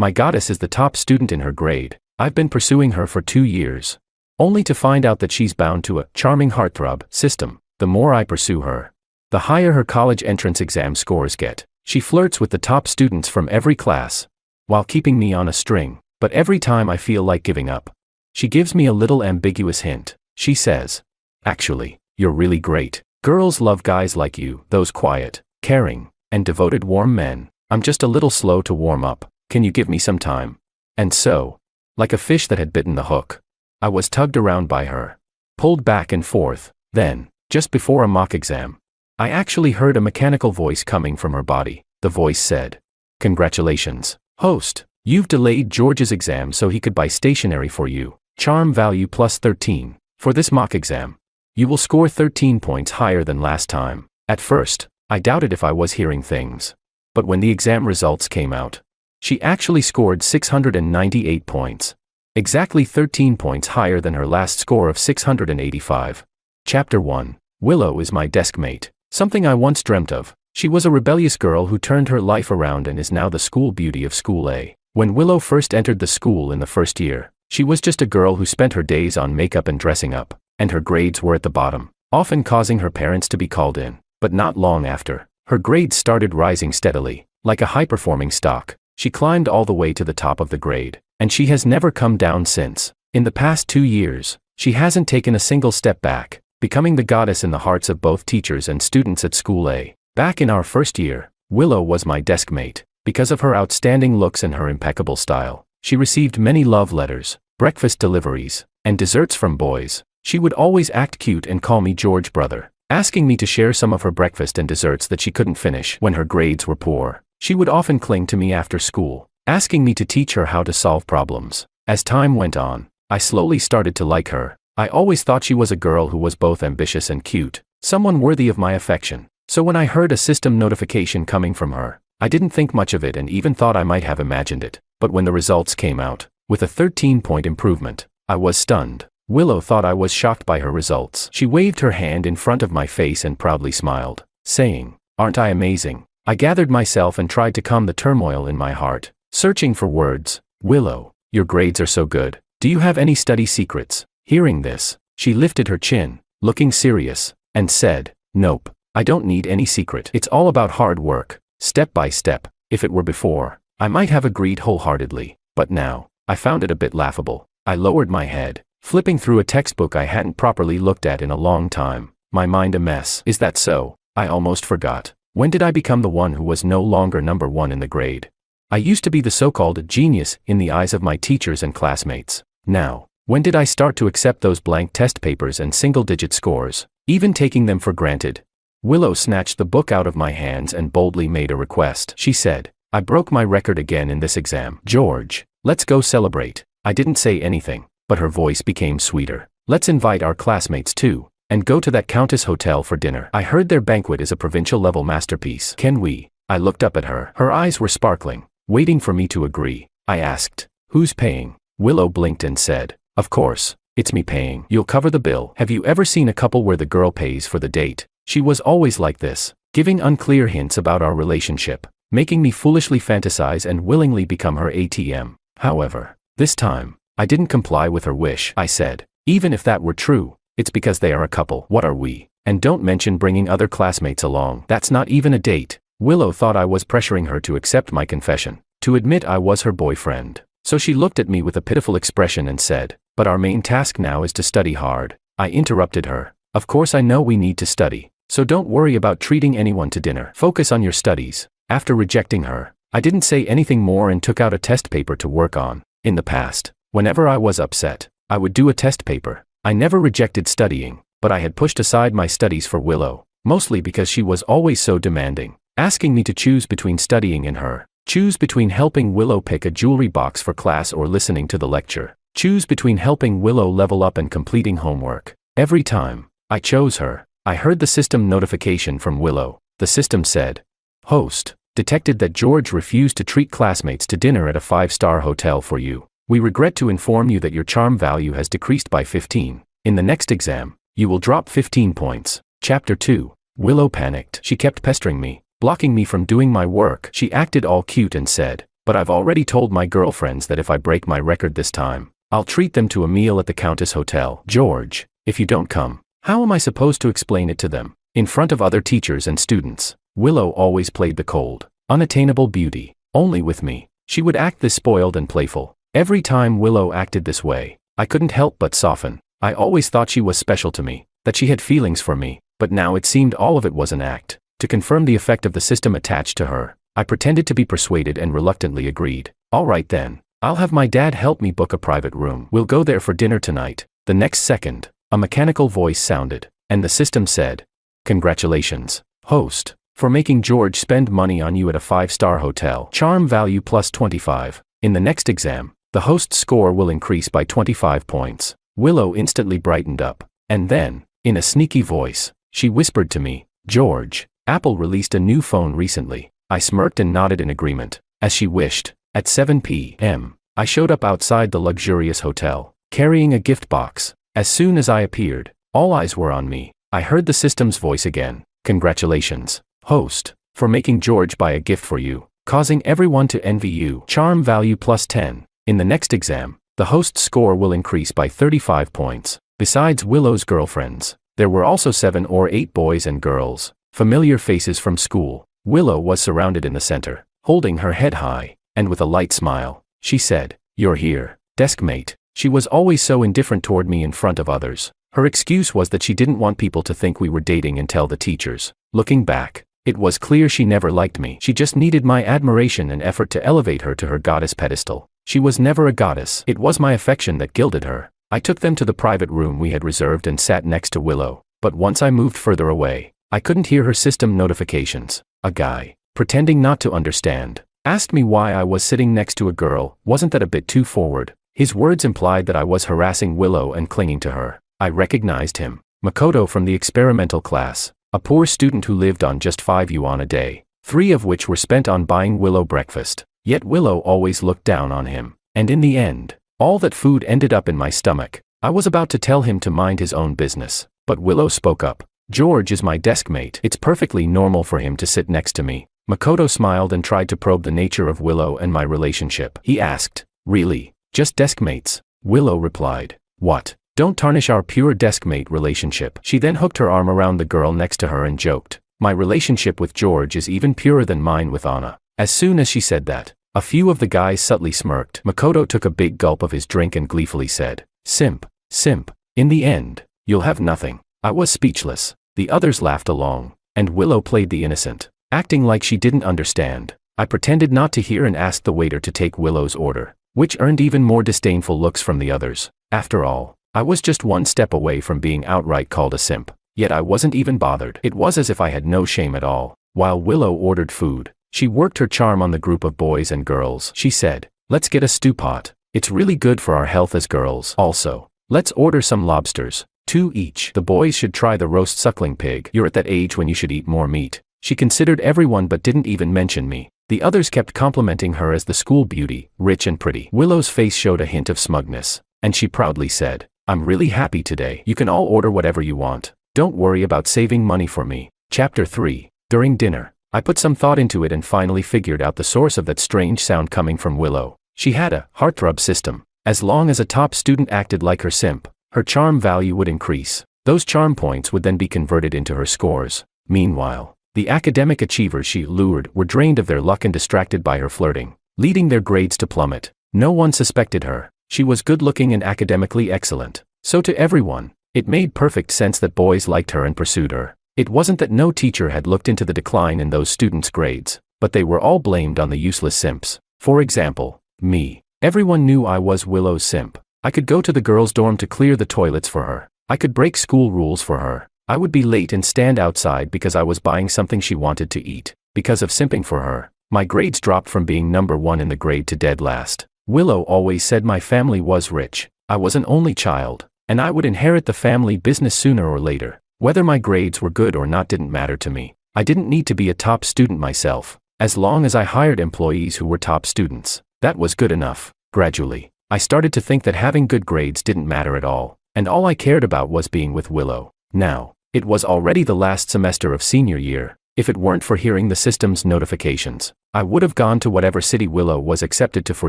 My goddess is the top student in her grade. I've been pursuing her for 2 years. Only to find out that she's bound to a charming heartthrob system. The more I pursue her, the higher her college entrance exam scores get. She flirts with the top students from every class, while keeping me on a string. But every time I feel like giving up, she gives me a little ambiguous hint. She says, "Actually, you're really great. Girls love guys like you, those quiet, caring, and devoted warm men. I'm just a little slow to warm up. Can you give me some time?" And so, like a fish that had bitten the hook, I was tugged around by her, pulled back and forth. Then, just before a mock exam, I actually heard a mechanical voice coming from her body. The voice said, "Congratulations, host. You've delayed George's exam so he could buy stationery for you. Charm value plus 13. For this mock exam, you will score 13 points higher than last time." At first, I doubted if I was hearing things. But when the exam results came out, she actually scored 698 points. Exactly 13 points higher than her last score of 685. Chapter 1. Willow is my desk mate. Something I once dreamt of. She was a rebellious girl who turned her life around and is now the school beauty of School A. When Willow first entered the school in the first year, she was just a girl who spent her days on makeup and dressing up, and her grades were at the bottom, often causing her parents to be called in. But not long after, her grades started rising steadily. Like a high-performing stock, she climbed all the way to the top of the grade, and she has never come down since. In the past 2 years, she hasn't taken a single step back, becoming the goddess in the hearts of both teachers and students at School A. Back in our first year, Willow was my desk mate. Because of her outstanding looks and her impeccable style, she received many love letters, breakfast deliveries, and desserts from boys. She would always act cute and call me George brother, asking me to share some of her breakfast and desserts that she couldn't finish when her grades were poor. She would often cling to me after school, asking me to teach her how to solve problems. As time went on, I slowly started to like her. I always thought she was a girl who was both ambitious and cute, someone worthy of my affection. So when I heard a system notification coming from her, I didn't think much of it and even thought I might have imagined it. But when the results came out, with a 13-point improvement, I was stunned. Willow thought I was shocked by her results. She waved her hand in front of my face and proudly smiled, saying, "Aren't I amazing?" I gathered myself and tried to calm the turmoil in my heart, searching for words. "Willow, your grades are so good. Do you have any study secrets?" Hearing this, she lifted her chin, looking serious, and said, "Nope, I don't need any secret. It's all about hard work, step by step. If it were before, I might have agreed wholeheartedly, but now, I found it a bit laughable." I lowered my head, flipping through a textbook I hadn't properly looked at in a long time, my mind a mess. "Is that so? I almost forgot. When did I become the one who was no longer number one in the grade? I used to be the so-called genius in the eyes of my teachers and classmates. Now, when did I start to accept those blank test papers and single-digit scores, even taking them for granted?" Willow snatched the book out of my hands and boldly made a request. She said, "I broke my record again in this exam. George, let's go celebrate." I didn't say anything, but her voice became sweeter. "Let's invite our classmates too, and go to that Countess Hotel for dinner. I heard their banquet is a provincial-level masterpiece. Can we?" I looked up at her. Her eyes were sparkling, waiting for me to agree. I asked, "Who's paying?" Willow blinked and said, "Of course, it's me paying. You'll cover the bill." Have you ever seen a couple where the girl pays for the date? She was always like this, giving unclear hints about our relationship, making me foolishly fantasize and willingly become her ATM. However, this time, I didn't comply with her wish. I said, "Even if that were true, it's because they are a couple. What are we? And don't mention bringing other classmates along. That's not even a date." Willow thought I was pressuring her to accept my confession, to admit I was her boyfriend. So she looked at me with a pitiful expression and said, "But our main task now is to study hard." I interrupted her. "Of course I know we need to study. So don't worry about treating anyone to dinner. Focus on your studies." After rejecting her, I didn't say anything more and took out a test paper to work on. In the past, whenever I was upset, I would do a test paper. I never rejected studying, but I had pushed aside my studies for Willow, mostly because she was always so demanding, asking me to choose between studying and her. Choose between helping Willow pick a jewelry box for class or listening to the lecture. Choose between helping Willow level up and completing homework. Every time, I chose her. I heard the system notification from Willow. The system said, "Host, detected that George refused to treat classmates to dinner at a 5-star hotel for you. We regret to inform you that your charm value has decreased by 15. In the next exam, you will drop 15 points." Chapter 2. Willow panicked. She kept pestering me, blocking me from doing my work. She acted all cute and said, but I've already told my girlfriends that if I break my record this time, I'll treat them to a meal at the Countess Hotel. George, if you don't come, how am I supposed to explain it to them? In front of other teachers and students, Willow always played the cold, unattainable beauty. Only with me, she would act this spoiled and playful. Every time Willow acted this way, I couldn't help but soften. I always thought she was special to me, that she had feelings for me, but now it seemed all of it was an act. To confirm the effect of the system attached to her, I pretended to be persuaded and reluctantly agreed. All right then, I'll have my dad help me book a private room. We'll go there for dinner tonight. The next second, a mechanical voice sounded, and the system said, "Congratulations, host, for making George spend money on you at a 5-star hotel. Charm value plus 25. In the next exam, the host's score will increase by 25 points. Willow instantly brightened up, and then, in a sneaky voice, she whispered to me, "George, Apple released a new phone recently." I smirked and nodded in agreement. As she wished, at 7 p.m., I showed up outside the luxurious hotel, carrying a gift box. As soon as I appeared, all eyes were on me. I heard the system's voice again. "Congratulations, host, for making George buy a gift for you, causing everyone to envy you. Charm value plus 10. In the next exam, the host's score will increase by 35 points. Besides Willow's girlfriends, there were also 7 or 8 boys and girls, familiar faces from school. Willow was surrounded in the center, holding her head high, and with a light smile, she said, "You're here, deskmate." She was always so indifferent toward me in front of others. Her excuse was that she didn't want people to think we were dating and tell the teachers. Looking back, it was clear she never liked me. She just needed my admiration and effort to elevate her to her goddess pedestal. She was never a goddess. It was my affection that gilded her. I took them to the private room we had reserved and sat next to Willow, but once I moved further away, I couldn't hear her system notifications. A guy, pretending not to understand, asked me why I was sitting next to a girl. Wasn't that a bit too forward? His words implied that I was harassing Willow and clinging to her. I recognized him. Makoto from the experimental class, a poor student who lived on just 5 yuan a day, 3 of which were spent on buying Willow breakfast. Yet Willow always looked down on him, and in the end, all that food ended up in my stomach. I was about to tell him to mind his own business, but Willow spoke up. "George is my deskmate. It's perfectly normal for him to sit next to me." Makoto smiled and tried to probe the nature of Willow and my relationship. He asked, "Really, just deskmates?" Willow replied, "What? Don't tarnish our pure deskmate relationship." She then hooked her arm around the girl next to her and joked, "My relationship with George is even purer than mine with Anna." As soon as she said that, a few of the guys subtly smirked. Makoto took a big gulp of his drink and gleefully said, "Simp, simp, in the end, you'll have nothing." I was speechless. The others laughed along, and Willow played the innocent, acting like she didn't understand. I pretended not to hear and asked the waiter to take Willow's order, which earned even more disdainful looks from the others. After all, I was just one step away from being outright called a simp, yet I wasn't even bothered. It was as if I had no shame at all. While Willow ordered food, she worked her charm on the group of boys and girls. She said, "Let's get a stew pot. It's really good for our health as girls. Also, let's order some lobsters, 2 each. The boys should try the roast suckling pig. You're at that age when you should eat more meat." She considered everyone but didn't even mention me. The others kept complimenting her as the school beauty, rich and pretty. Willow's face showed a hint of smugness, and she proudly said, "I'm really happy today. You can all order whatever you want. Don't worry about saving money for me." Chapter 3. During dinner, I put some thought into it and finally figured out the source of that strange sound coming from Willow. She had a heartthrob system. As long as a top student acted like her simp, her charm value would increase. Those charm points would then be converted into her scores. Meanwhile, the academic achievers she lured were drained of their luck and distracted by her flirting, leading their grades to plummet. No one suspected her. She was good-looking and academically excellent. So to everyone, it made perfect sense that boys liked her and pursued her. It wasn't that no teacher had looked into the decline in those students' grades, but they were all blamed on the useless simps. For example, me. Everyone knew I was Willow's simp. I could go to the girls' dorm to clear the toilets for her. I could break school rules for her. I would be late and stand outside because I was buying something she wanted to eat. Because of simping for her, my grades dropped from being number 1 in the grade to dead last. Willow always said my family was rich. I was an only child, and I would inherit the family business sooner or later. Whether my grades were good or not didn't matter to me. I didn't need to be a top student myself. As long as I hired employees who were top students, that was good enough. Gradually, I started to think that having good grades didn't matter at all, and all I cared about was being with Willow. Now, it was already the last semester of senior year, If it weren't for hearing the system's notifications, I would have gone to whatever city Willow was accepted to for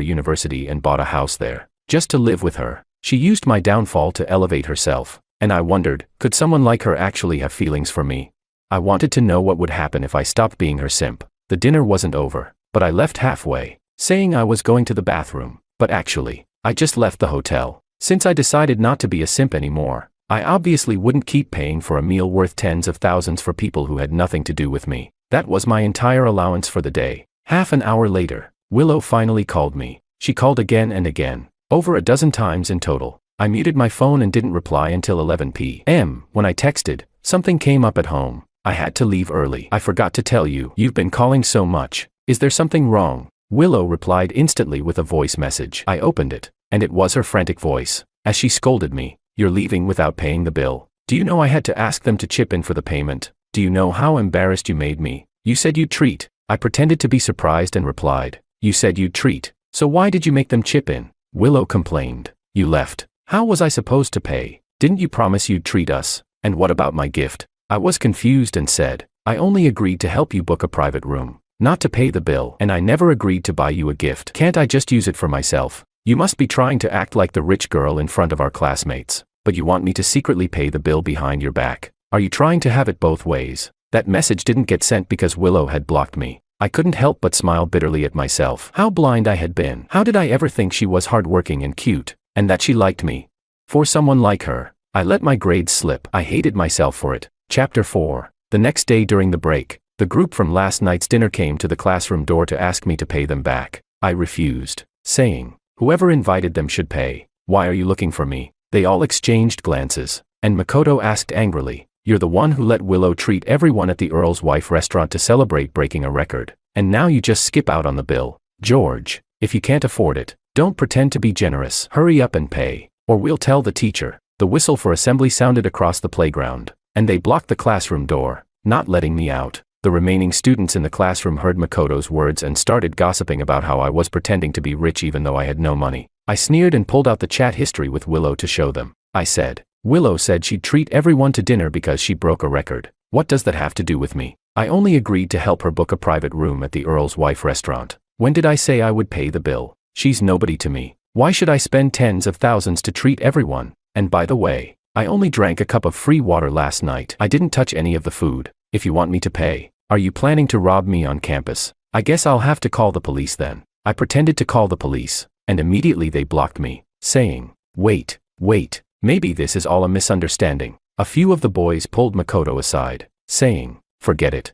university and bought a house there, just to live with her. She used my downfall to elevate herself, and I wondered, could someone like her actually have feelings for me? I wanted to know what would happen if I stopped being her simp. The dinner wasn't over, but I left halfway, saying I was going to the bathroom, but actually, I just left the hotel. Since I decided not to be a simp anymore, I obviously wouldn't keep paying for a meal worth tens of thousands for people who had nothing to do with me. That was my entire allowance for the day. Half an hour later, Willow finally called me. She called again and again, over a dozen times in total. I muted my phone and didn't reply until 11 p.m. When I texted, something came up at home. I had to leave early. I forgot to tell you, you've been calling so much. Is there something wrong? Willow replied instantly with a voice message. I opened it, and it was her frantic voice, as she scolded me. You're leaving without paying the bill. Do you know I had to ask them to chip in for the payment? Do you know how embarrassed you made me? You said you'd treat. I pretended to be surprised and replied, you said you'd treat. So why did you make them chip in? Willow complained. You left. How was I supposed to pay? Didn't you promise you'd treat us? And what about my gift? I was confused and said, I only agreed to help you book a private room, not to pay the bill, and I never agreed to buy you a gift. Can't I just use it for myself? You must be trying to act like the rich girl in front of our classmates, but you want me to secretly pay the bill behind your back. Are you trying to have it both ways? That message didn't get sent because Willow had blocked me. I couldn't help but smile bitterly at myself. How blind I had been. How did I ever think she was hardworking and cute, and that she liked me? For someone like her, I let my grades slip. I hated myself for it. Chapter 4. The next day during the break, the group from last night's dinner came to the classroom door to ask me to pay them back. I refused, saying, whoever invited them should pay. Why are you looking for me? They all exchanged glances, and Makoto asked angrily, you're the one who let Willow treat everyone at the Earl's Wife restaurant to celebrate breaking a record, and now you just skip out on the bill. George, if you can't afford it, don't pretend to be generous. Hurry up and pay, or we'll tell the teacher. The whistle for assembly sounded across the playground, and they blocked the classroom door, not letting me out. The remaining students in the classroom heard Makoto's words and started gossiping about how I was pretending to be rich even though I had no money. I sneered and pulled out the chat history with Willow to show them. I said, Willow said she'd treat everyone to dinner because she broke a record. What does that have to do with me? I only agreed to help her book a private room at the Earl's Wife restaurant. When did I say I would pay the bill? She's nobody to me. Why should I spend tens of thousands to treat everyone? And by the way, I only drank a cup of free water last night. I didn't touch any of the food. If you want me to pay, are you planning to rob me on campus? I guess I'll have to call the police then. I pretended to call the police, and immediately they blocked me, saying, wait, maybe this is all a misunderstanding. A few of the boys pulled Makoto aside, saying, forget it.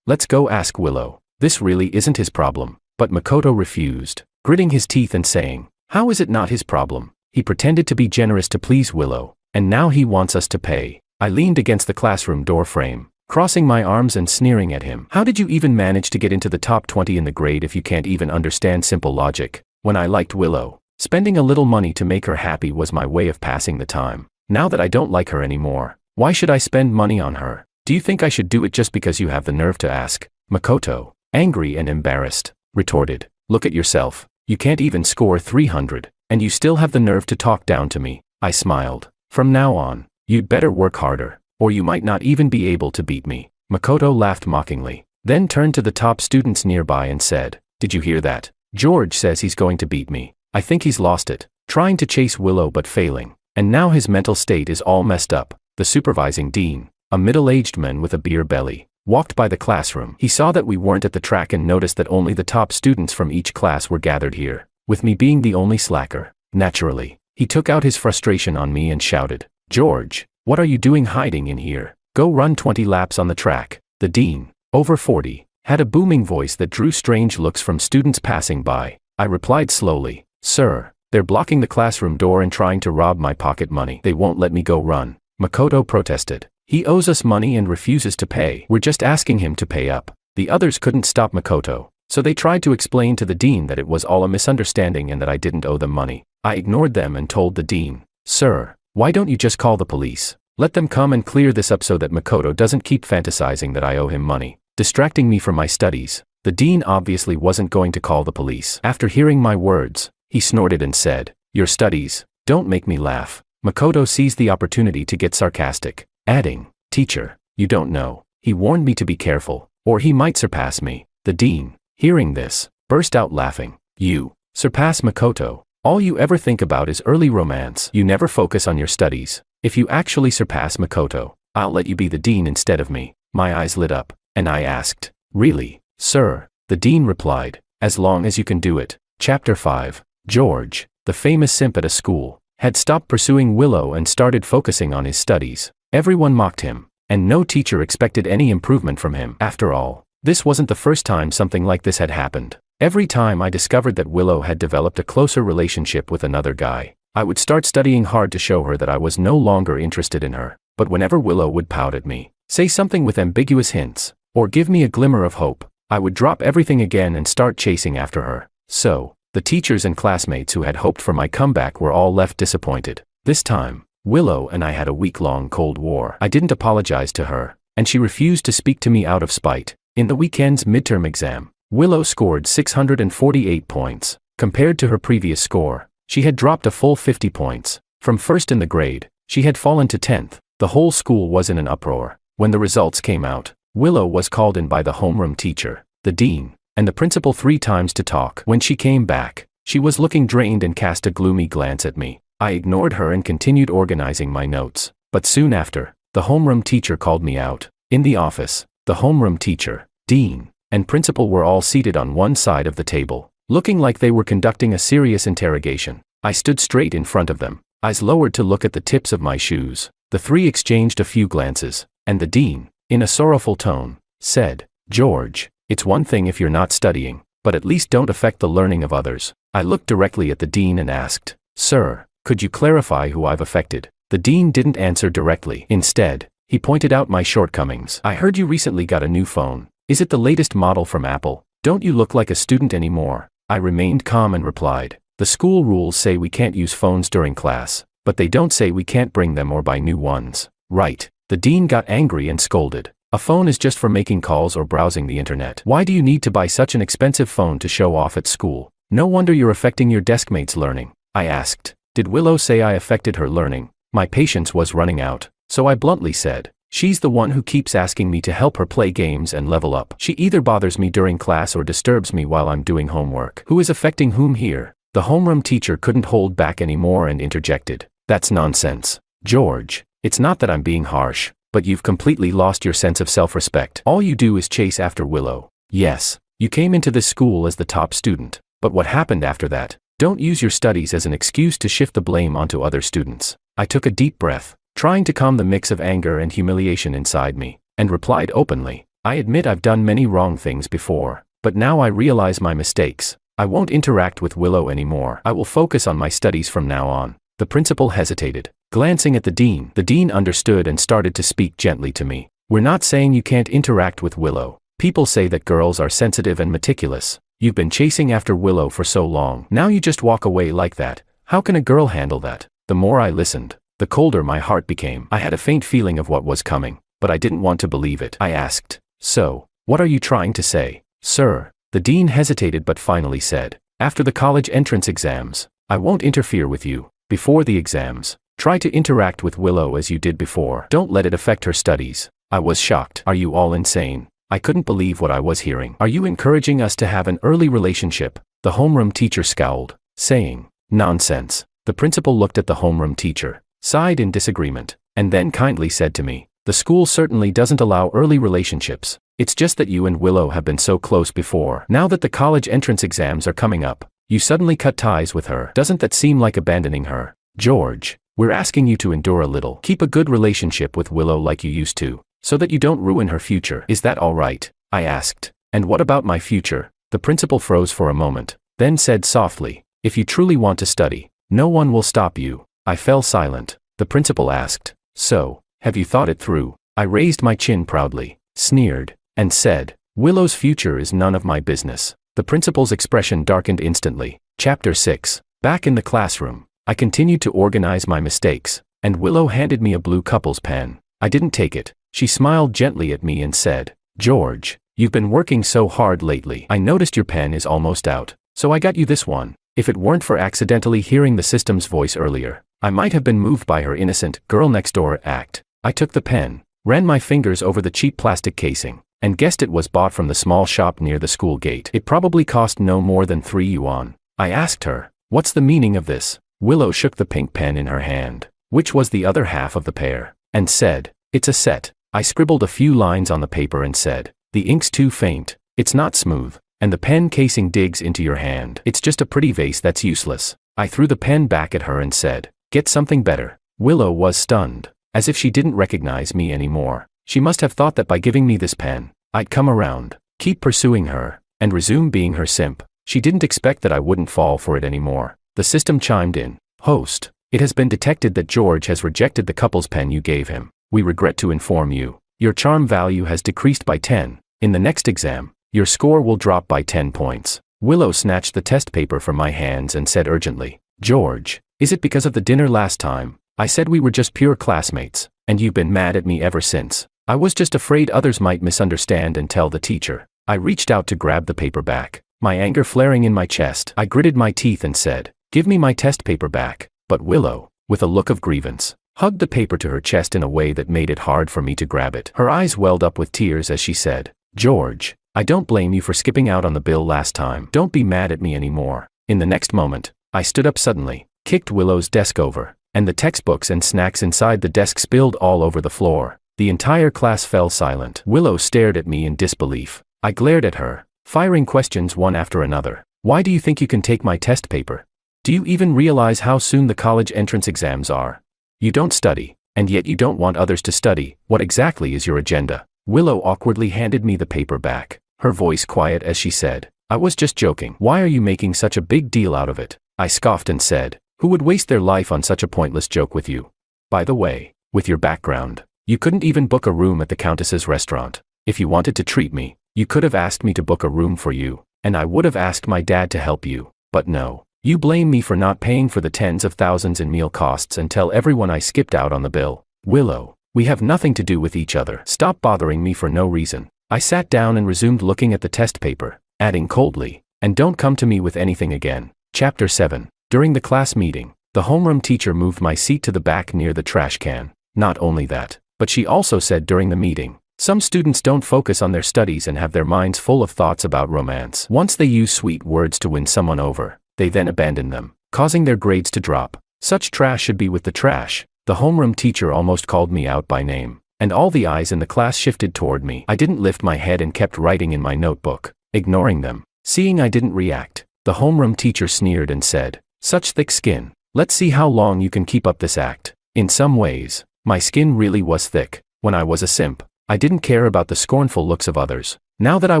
Let's go ask Willow. This really isn't his problem. But Makoto refused, gritting his teeth and saying, how is it not his problem? He pretended to be generous to please Willow, and now he wants us to pay. I leaned against the classroom door frame, crossing my arms and sneering at him. How did you even manage to get into the top 20 in the grade if you can't even understand simple logic? When I liked Willow, spending a little money to make her happy was my way of passing the time. Now that I don't like her anymore, why should I spend money on her? Do you think I should do it just because you have the nerve to ask? Makoto, angry and embarrassed, retorted, look at yourself. You can't even score 300, and you still have the nerve to talk down to me. I smiled. From now on, you'd better work harder, or you might not even be able to beat me. Makoto laughed mockingly, then turned to the top students nearby and said, did you hear that? George says he's going to beat me. I think he's lost it, trying to chase Willow but failing, and now his mental state is all messed up. The supervising dean, a middle-aged man with a beer belly, walked by the classroom. He saw that we weren't at the track and noticed that only the top students from each class were gathered here, with me being the only slacker. Naturally, he took out his frustration on me and shouted, George, what are you doing hiding in here? Go run 20 laps on the track. The dean, over 40, had a booming voice that drew strange looks from students passing by. I replied slowly, sir, they're blocking the classroom door and trying to rob my pocket money. They won't let me go run. Makoto protested. He owes us money and refuses to pay. We're just asking him to pay up. The others couldn't stop Makoto, so they tried to explain to the dean that it was all a misunderstanding and that I didn't owe them money. I ignored them and told the dean, sir, why don't you just call the police? Let them come and clear this up so that Makoto doesn't keep fantasizing that I owe him money, distracting me from my studies. The dean obviously wasn't going to call the police. After hearing my words, he snorted and said, your studies, don't make me laugh. Makoto seized the opportunity to get sarcastic, adding, teacher, you don't know, He warned me to be careful, or he might surpass me. The dean, hearing this, burst out laughing. You surpass Makoto. All you ever think about is early romance. You never focus on your studies. If you actually surpass Makoto, I'll let you be the dean instead of me. My eyes lit up, and I asked, really, sir? The dean replied, as long as you can do it. Chapter 5. George, the famous simp at a school, had stopped pursuing Willow and started focusing on his studies. Everyone mocked him, and no teacher expected any improvement from him. After all, this wasn't the first time something like this had happened. Every time I discovered that Willow had developed a closer relationship with another guy, I would start studying hard to show her that I was no longer interested in her. But whenever Willow would pout at me, say something with ambiguous hints, or give me a glimmer of hope, I would drop everything again and start chasing after her. So, the teachers and classmates who had hoped for my comeback were all left disappointed. This time, Willow and I had a week-long Cold War. I didn't apologize to her, and she refused to speak to me out of spite. In the weekend's midterm exam, Willow scored 648 points. Compared to her previous score, she had dropped a full 50 points. From first in the grade, she had fallen to 10th. The whole school was in an uproar. When the results came out, Willow was called in by the homeroom teacher, the dean, and the principal 3 times to talk. When she came back, she was looking drained and cast a gloomy glance at me. I ignored her and continued organizing my notes. But soon after, the homeroom teacher called me out. In the office, the homeroom teacher, dean, and principal were all seated on one side of the table, looking like they were conducting a serious interrogation. I stood straight in front of them, eyes lowered to look at the tips of my shoes. The 3 exchanged a few glances, and the dean, in a sorrowful tone, said, George, it's one thing if you're not studying, but at least don't affect the learning of others. I looked directly at the dean and asked, Sir, could you clarify who I've affected? The dean didn't answer directly. Instead, he pointed out my shortcomings. I heard you recently got a new phone. Is it the latest model from Apple? Don't you look like a student anymore? I remained calm and replied, the school rules say we can't use phones during class, but they don't say we can't bring them or buy new ones. Right. The dean got angry and scolded. A phone is just for making calls or browsing the internet. Why do you need to buy such an expensive phone to show off at school? No wonder you're affecting your deskmates' learning. I asked, did Willow say I affected her learning? My patience was running out, so I bluntly said, she's the one who keeps asking me to help her play games and level up. She either bothers me during class or disturbs me while I'm doing homework. Who is affecting whom here? The homeroom teacher couldn't hold back anymore and interjected. That's nonsense. George, it's not that I'm being harsh, but you've completely lost your sense of self-respect. All you do is chase after Willow. Yes, you came into this school as the top student, but what happened after that? Don't use your studies as an excuse to shift the blame onto other students. I took a deep breath, trying to calm the mix of anger and humiliation inside me, and replied openly, I admit I've done many wrong things before, but now I realize my mistakes. I won't interact with Willow anymore. I will focus on my studies from now on. The principal hesitated, glancing at the dean. The dean understood and started to speak gently to me. We're not saying you can't interact with Willow. People say that girls are sensitive and meticulous. You've been chasing after Willow for so long. Now you just walk away like that. How can a girl handle that? The more I listened, the colder my heart became. I had a faint feeling of what was coming, but I didn't want to believe it. I asked, so, what are you trying to say, sir? The dean hesitated but finally said, after the college entrance exams, I won't interfere with you. Before the exams, try to interact with Willow as you did before. Don't let it affect her studies. I was shocked. Are you all insane? I couldn't believe what I was hearing. Are you encouraging us to have an early relationship? The homeroom teacher scowled, saying, nonsense. The principal looked at the homeroom teacher, sighed in disagreement, and then kindly said to me, the school certainly doesn't allow early relationships. It's just that you and Willow have been so close before. Now that the college entrance exams are coming up, you suddenly cut ties with her. Doesn't that seem like abandoning her? George, we're asking you to endure a little. Keep a good relationship with Willow like you used to, so that you don't ruin her future. Is that all right? I asked. And what about my future? The principal froze for a moment, then said softly, if you truly want to study, no one will stop you. I fell silent. The principal asked, so, have you thought it through? I raised my chin proudly, sneered, and said, Willow's future is none of my business. The principal's expression darkened instantly. Chapter 6. Back in the classroom, I continued to organize my mistakes, and Willow handed me a blue couple's pen. I didn't take it. She smiled gently at me and said, George, you've been working so hard lately. I noticed your pen is almost out, so I got you this one. If it weren't for accidentally hearing the system's voice earlier, I might have been moved by her innocent girl-next-door act. I took the pen, ran my fingers over the cheap plastic casing, and guessed it was bought from the small shop near the school gate. It probably cost no more than 3 yuan. I asked her, "What's the meaning of this?" Willow shook the pink pen in her hand, which was the other half of the pair, and said, "It's a set." I scribbled a few lines on the paper and said, "The ink's too faint, it's not smooth, and the pen casing digs into your hand. It's just a pretty vase that's useless." I threw the pen back at her and said, "Get something better." Willow was stunned, as if she didn't recognize me anymore. She must have thought that by giving me this pen, I'd come around, keep pursuing her, and resume being her simp. She didn't expect that I wouldn't fall for it anymore. The system chimed in. "Host, it has been detected that George has rejected the couple's pen you gave him. We regret to inform you. Your charm value has decreased by 10. In the next exam, your score will drop by 10 points. Willow snatched the test paper from my hands and said urgently, "George, is it because of the dinner last time? I said we were just pure classmates, and you've been mad at me ever since." I was just afraid others might misunderstand and tell the teacher. I reached out to grab the paper back, my anger flaring in my chest. I gritted my teeth and said, "Give me my test paper back." But Willow, with a look of grievance, hugged the paper to her chest in a way that made it hard for me to grab it. Her eyes welled up with tears as she said, "George, I don't blame you for skipping out on the bill last time. Don't be mad at me anymore." In the next moment, I stood up suddenly, kicked Willow's desk over, and the textbooks and snacks inside the desk spilled all over the floor. The entire class fell silent. Willow stared at me in disbelief. I glared at her, firing questions one after another. "Why do you think you can take my test paper? Do you even realize how soon the college entrance exams are? You don't study, and yet you don't want others to study. What exactly is your agenda?" Willow awkwardly handed me the paper back, her voice quiet as she said, "I was just joking. Why are you making such a big deal out of it?" I scoffed and said, "Who would waste their life on such a pointless joke with you? By the way, with your background, you couldn't even book a room at the Countess's restaurant. If you wanted to treat me, you could have asked me to book a room for you, and I would have asked my dad to help you. But no, you blame me for not paying for the tens of thousands in meal costs and tell everyone I skipped out on the bill. Willow, we have nothing to do with each other. Stop bothering me for no reason." I sat down and resumed looking at the test paper, adding coldly, "And don't come to me with anything again." Chapter 7. During the class meeting, the homeroom teacher moved my seat to the back near the trash can. Not only that, but she also said during the meeting, "Some students don't focus on their studies and have their minds full of thoughts about romance. Once they use sweet words to win someone over, they then abandon them, causing their grades to drop. Such trash should be with the trash." The homeroom teacher almost called me out by name, and all the eyes in the class shifted toward me. I didn't lift my head and kept writing in my notebook, ignoring them. Seeing I didn't react, the homeroom teacher sneered and said, "Such thick skin. Let's see how long you can keep up this act." In some ways, my skin really was thick. When I was a simp, I didn't care about the scornful looks of others. Now that I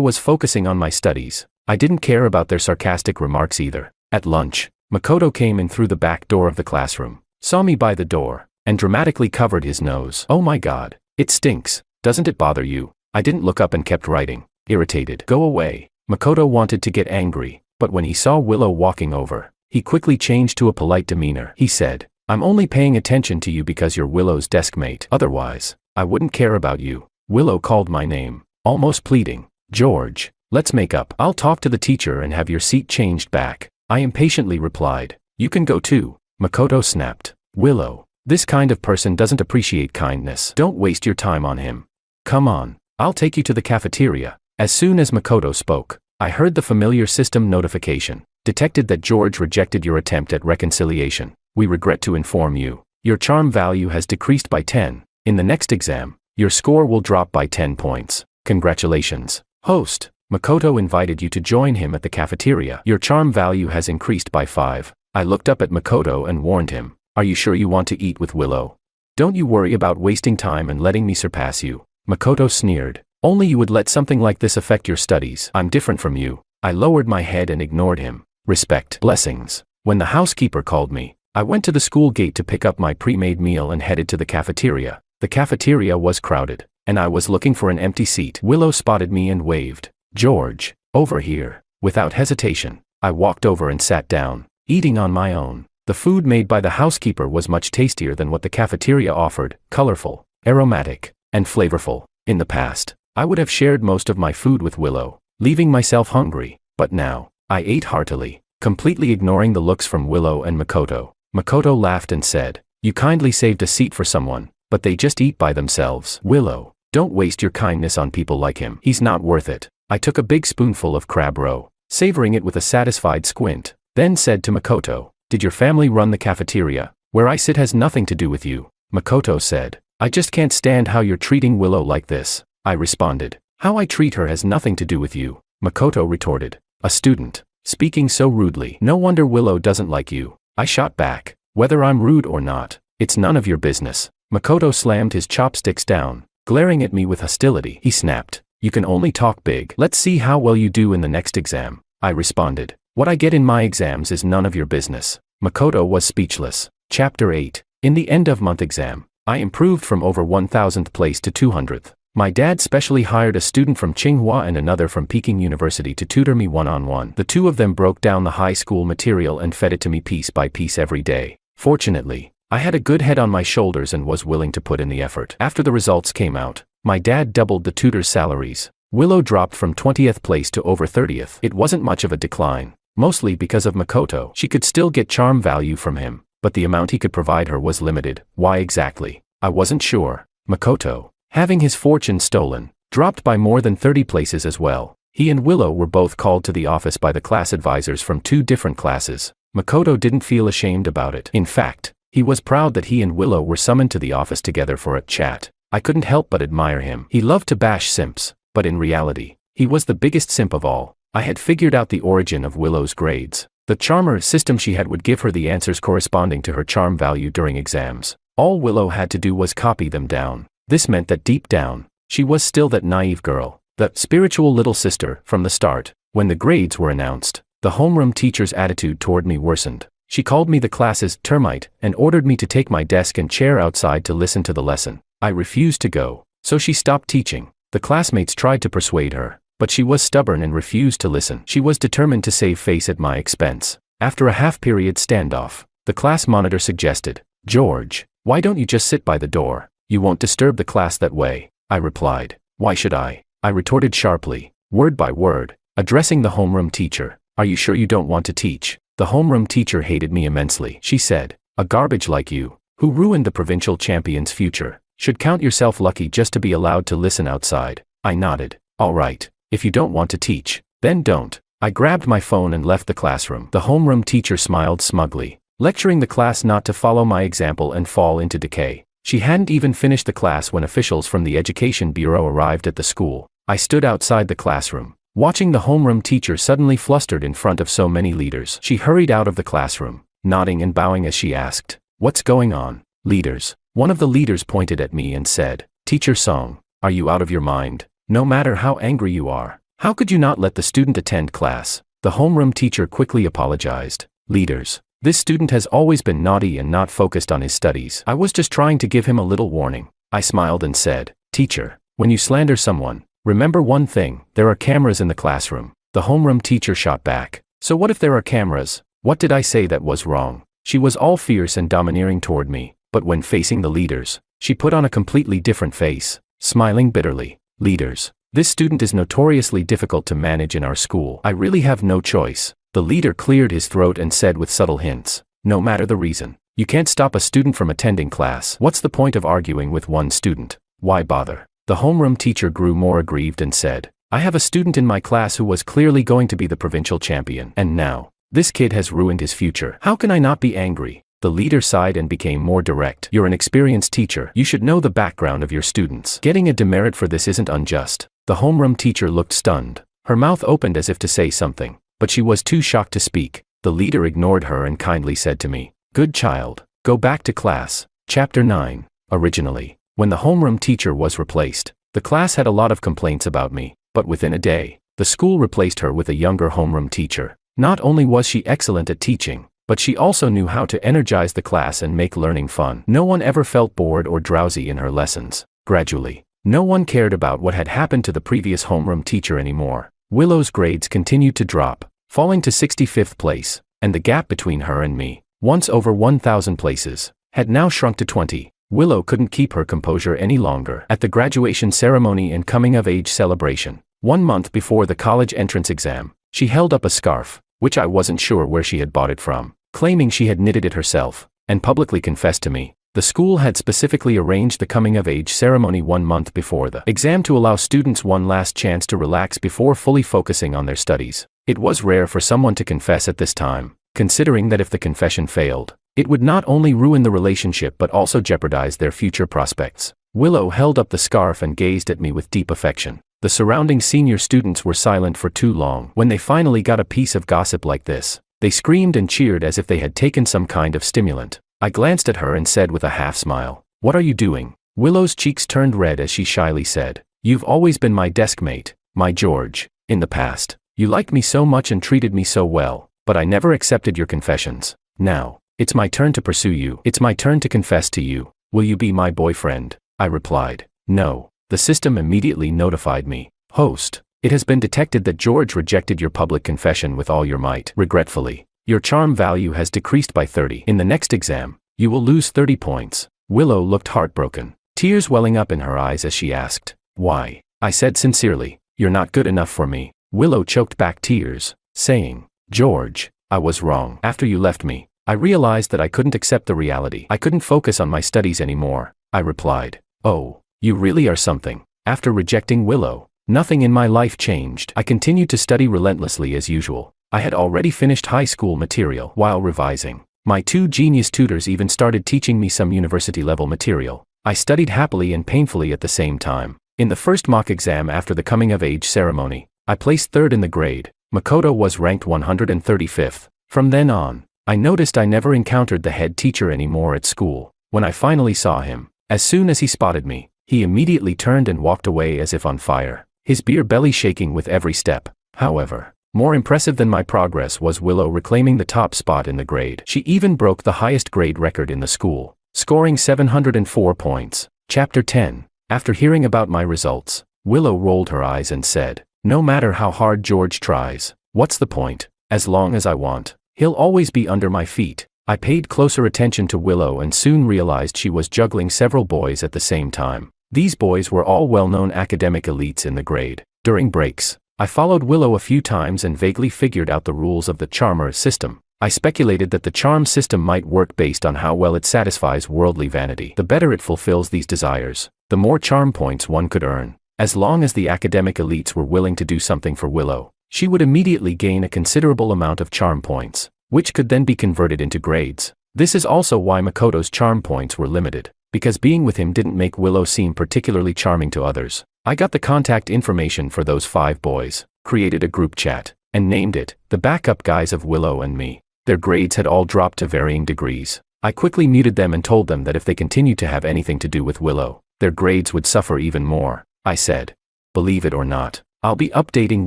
was focusing on my studies, I didn't care about their sarcastic remarks either. At lunch, Makoto came in through the back door of the classroom, saw me by the door, and dramatically covered his nose. "Oh my God, it stinks. Doesn't it bother you?" I didn't look up and kept writing, irritated. "Go away." Makoto wanted to get angry, but when he saw Willow walking over, he quickly changed to a polite demeanor. He said, "I'm only paying attention to you because you're Willow's desk mate. Otherwise, I wouldn't care about you." Willow called my name, almost pleading. "George, let's make up. I'll talk to the teacher and have your seat changed back." I impatiently replied, "You can go too." Makoto snapped, "Willow, this kind of person doesn't appreciate kindness. Don't waste your time on him. Come on, I'll take you to the cafeteria." As soon as Makoto spoke, I heard the familiar system notification. "Detected that George rejected your attempt at reconciliation. We regret to inform you, your charm value has decreased by 10. In the next exam, your score will drop by 10 points. Congratulations. Host, Makoto invited you to join him at the cafeteria. Your charm value has increased by 5. I looked up at Makoto and warned him, "Are you sure you want to eat with Willow? Don't you worry about wasting time and letting me surpass you." Makoto sneered, "Only you would let something like this affect your studies. I'm different from you." I lowered my head and ignored him. Respect. Blessings. When the housekeeper called me, I went to the school gate to pick up my pre-made meal and headed to the cafeteria. The cafeteria was crowded, and I was looking for an empty seat. Willow spotted me and waved, "George, over here." Without hesitation, I walked over and sat down, eating on my own. The food made by the housekeeper was much tastier than what the cafeteria offered, colorful, aromatic, and flavorful. In the past, I would have shared most of my food with Willow, leaving myself hungry, but now, I ate heartily, completely ignoring the looks from Willow and Makoto. Makoto laughed and said, "You kindly saved a seat for someone. but they just eat by themselves. Willow, don't waste your kindness on people like him. He's not worth it. I took a big spoonful of crab roe, savoring it with a satisfied squint, then said to Makoto, did your family run the cafeteria? Where I sit has nothing to do with you. Makoto said, I just can't stand how you're treating Willow like this. I responded, how I treat her has nothing to do with you. Makoto retorted, a student, speaking so rudely. No wonder Willow doesn't like you. I shot back, whether I'm rude or not, it's none of your business. Makoto slammed his chopsticks down, glaring at me with hostility. He snapped, you can only talk big. Let's see how well you do in the next exam. I responded, what I get in my exams is none of your business. Makoto was speechless. Chapter 8. In the end-of-month exam, I improved from over 1000th place to 200th. My dad specially hired a student from Tsinghua and another from Peking University to tutor me one-on-one. The two of them broke down the high school material and fed it to me piece by piece every day. Fortunately, I had a good head on my shoulders and was willing to put in the effort. After the results came out, my dad doubled the tutors' salaries. Willow dropped from 20th place to over 30th. It wasn't much of a decline, mostly because of Makoto. She could still get charm value from him, but the amount he could provide her was limited. Why exactly? I wasn't sure. Makoto, having his fortune stolen, dropped by more than 30 places as well. He and Willow were both called to the office by the class advisors from 2 different classes. Makoto didn't feel ashamed about it. In fact, he was proud that he and Willow were summoned to the office together for a chat. I couldn't help but admire him. He loved to bash simps, but in reality, he was the biggest simp of all. I had figured out the origin of Willow's grades. The charmer system she had would give her the answers corresponding to her charm value during exams. All Willow had to do was copy them down. This meant that deep down, she was still that naive girl, the spiritual little sister, from the start. When the grades were announced, the homeroom teacher's attitude toward me worsened. She called me the class's termite and ordered me to take my desk and chair outside to listen to the lesson. I refused to go, so she stopped teaching. The classmates tried to persuade her, but she was stubborn and refused to listen. She was determined to save face at my expense. After a half-period standoff, the class monitor suggested, George, why don't you just sit by the door? You won't disturb the class that way. I replied, why should I? I retorted sharply, word by word, addressing the homeroom teacher, are you sure you don't want to teach? The homeroom teacher hated me immensely. She said, a garbage like you, who ruined the provincial champion's future, should count yourself lucky just to be allowed to listen outside. I nodded, all right, if you don't want to teach, then don't. I grabbed my phone and left the classroom. The homeroom teacher smiled smugly, lecturing the class not to follow my example and fall into decay. She hadn't even finished the class when officials from the Education Bureau arrived at the school. I stood outside the classroom, watching the homeroom teacher suddenly flustered in front of so many leaders. She hurried out of the classroom, nodding and bowing as she asked, what's going on? Leaders. One of the leaders pointed at me and said, Teacher Song, are you out of your mind? No matter how angry you are, how could you not let the student attend class? The homeroom teacher quickly apologized. Leaders. This student has always been naughty and not focused on his studies. I was just trying to give him a little warning. I smiled and said, Teacher, when you slander someone, remember one thing, there are cameras in the classroom. The homeroom teacher shot back. So what if there are cameras? What did I say that was wrong? She was all fierce and domineering toward me, but when facing the leaders, she put on a completely different face, smiling bitterly. Leaders. This student is notoriously difficult to manage in our school. I really have no choice. The leader cleared his throat and said with subtle hints, no matter the reason, you can't stop a student from attending class. What's the point of arguing with one student? Why bother? The homeroom teacher grew more aggrieved and said, I have a student in my class who was clearly going to be the provincial champion, and now, this kid has ruined his future. How can I not be angry? The leader sighed and became more direct. You're an experienced teacher. You should know the background of your students. Getting a demerit for this isn't unjust. The homeroom teacher looked stunned. Her mouth opened as if to say something, but she was too shocked to speak. The leader ignored her and kindly said to me, Good child, go back to class. Chapter 9. Originally, when the homeroom teacher was replaced, the class had a lot of complaints about me, but within a day, the school replaced her with a younger homeroom teacher. Not only was she excellent at teaching, but she also knew how to energize the class and make learning fun. No one ever felt bored or drowsy in her lessons. Gradually, no one cared about what had happened to the previous homeroom teacher anymore. Willow's grades continued to drop, falling to 65th place, and the gap between her and me, once over 1,000 places, had now shrunk to 20. Willow couldn't keep her composure any longer. At the graduation ceremony and coming-of-age celebration, 1 month before the college entrance exam, she held up a scarf, which I wasn't sure where she had bought it from, claiming she had knitted it herself, and publicly confessed to me, The school had specifically arranged the coming-of-age ceremony 1 month before the exam to allow students one last chance to relax before fully focusing on their studies. It was rare for someone to confess at this time, considering that if the confession failed, it would not only ruin the relationship but also jeopardize their future prospects. Willow held up the scarf and gazed at me with deep affection. The surrounding senior students were silent for too long. When they finally got a piece of gossip like this, they screamed and cheered as if they had taken some kind of stimulant. I glanced at her and said with a half-smile, "What are you doing?" Willow's cheeks turned red as she shyly said, "You've always been my desk mate, my George. In the past, you liked me so much and treated me so well, but I never accepted your confessions. Now, it's my turn to pursue you. It's my turn to confess to you. Will you be my boyfriend?" I replied, "No." The system immediately notified me. "Host, it has been detected that George rejected your public confession with all your might. Regretfully, your charm value has decreased by 30. In the next exam, you will lose 30 points. Willow looked heartbroken, tears welling up in her eyes as she asked, "Why?" I said sincerely, "You're not good enough for me." Willow choked back tears, saying, "George, I was wrong. After you left me, I realized that I couldn't accept the reality. I couldn't focus on my studies anymore." I replied, "Oh, you really are something." After rejecting Willow, nothing in my life changed. I continued to study relentlessly as usual. I had already finished high school material while revising. My 2 genius tutors even started teaching me some university-level material. I studied happily and painfully at the same time. In the first mock exam after the coming-of-age ceremony, I placed 3rd in the grade. Makoto was ranked 135th. From then on, I noticed I never encountered the head teacher anymore at school. When I finally saw him, as soon as he spotted me, he immediately turned and walked away as if on fire, his beer belly shaking with every step. However, more impressive than my progress was Willow reclaiming the top spot in the grade. She even broke the highest grade record in the school, scoring 704 points. Chapter 10. After hearing about my results, Willow rolled her eyes and said, "No matter how hard George tries, what's the point? As long as I want, he'll always be under my feet." I paid closer attention to Willow and soon realized she was juggling several boys at the same time. These boys were all well-known academic elites in the grade. During breaks, I followed Willow a few times and vaguely figured out the rules of the charmer system. I speculated that the charm system might work based on how well it satisfies worldly vanity. The better it fulfills these desires, the more charm points one could earn. As long as the academic elites were willing to do something for Willow, she would immediately gain a considerable amount of charm points, which could then be converted into grades. This is also why Makoto's charm points were limited, because being with him didn't make Willow seem particularly charming to others. I got the contact information for those 5 boys, created a group chat, and named it, "The Backup Guys of Willow and Me." Their grades had all dropped to varying degrees. I quickly muted them and told them that if they continued to have anything to do with Willow, their grades would suffer even more. I said, "Believe it or not, I'll be updating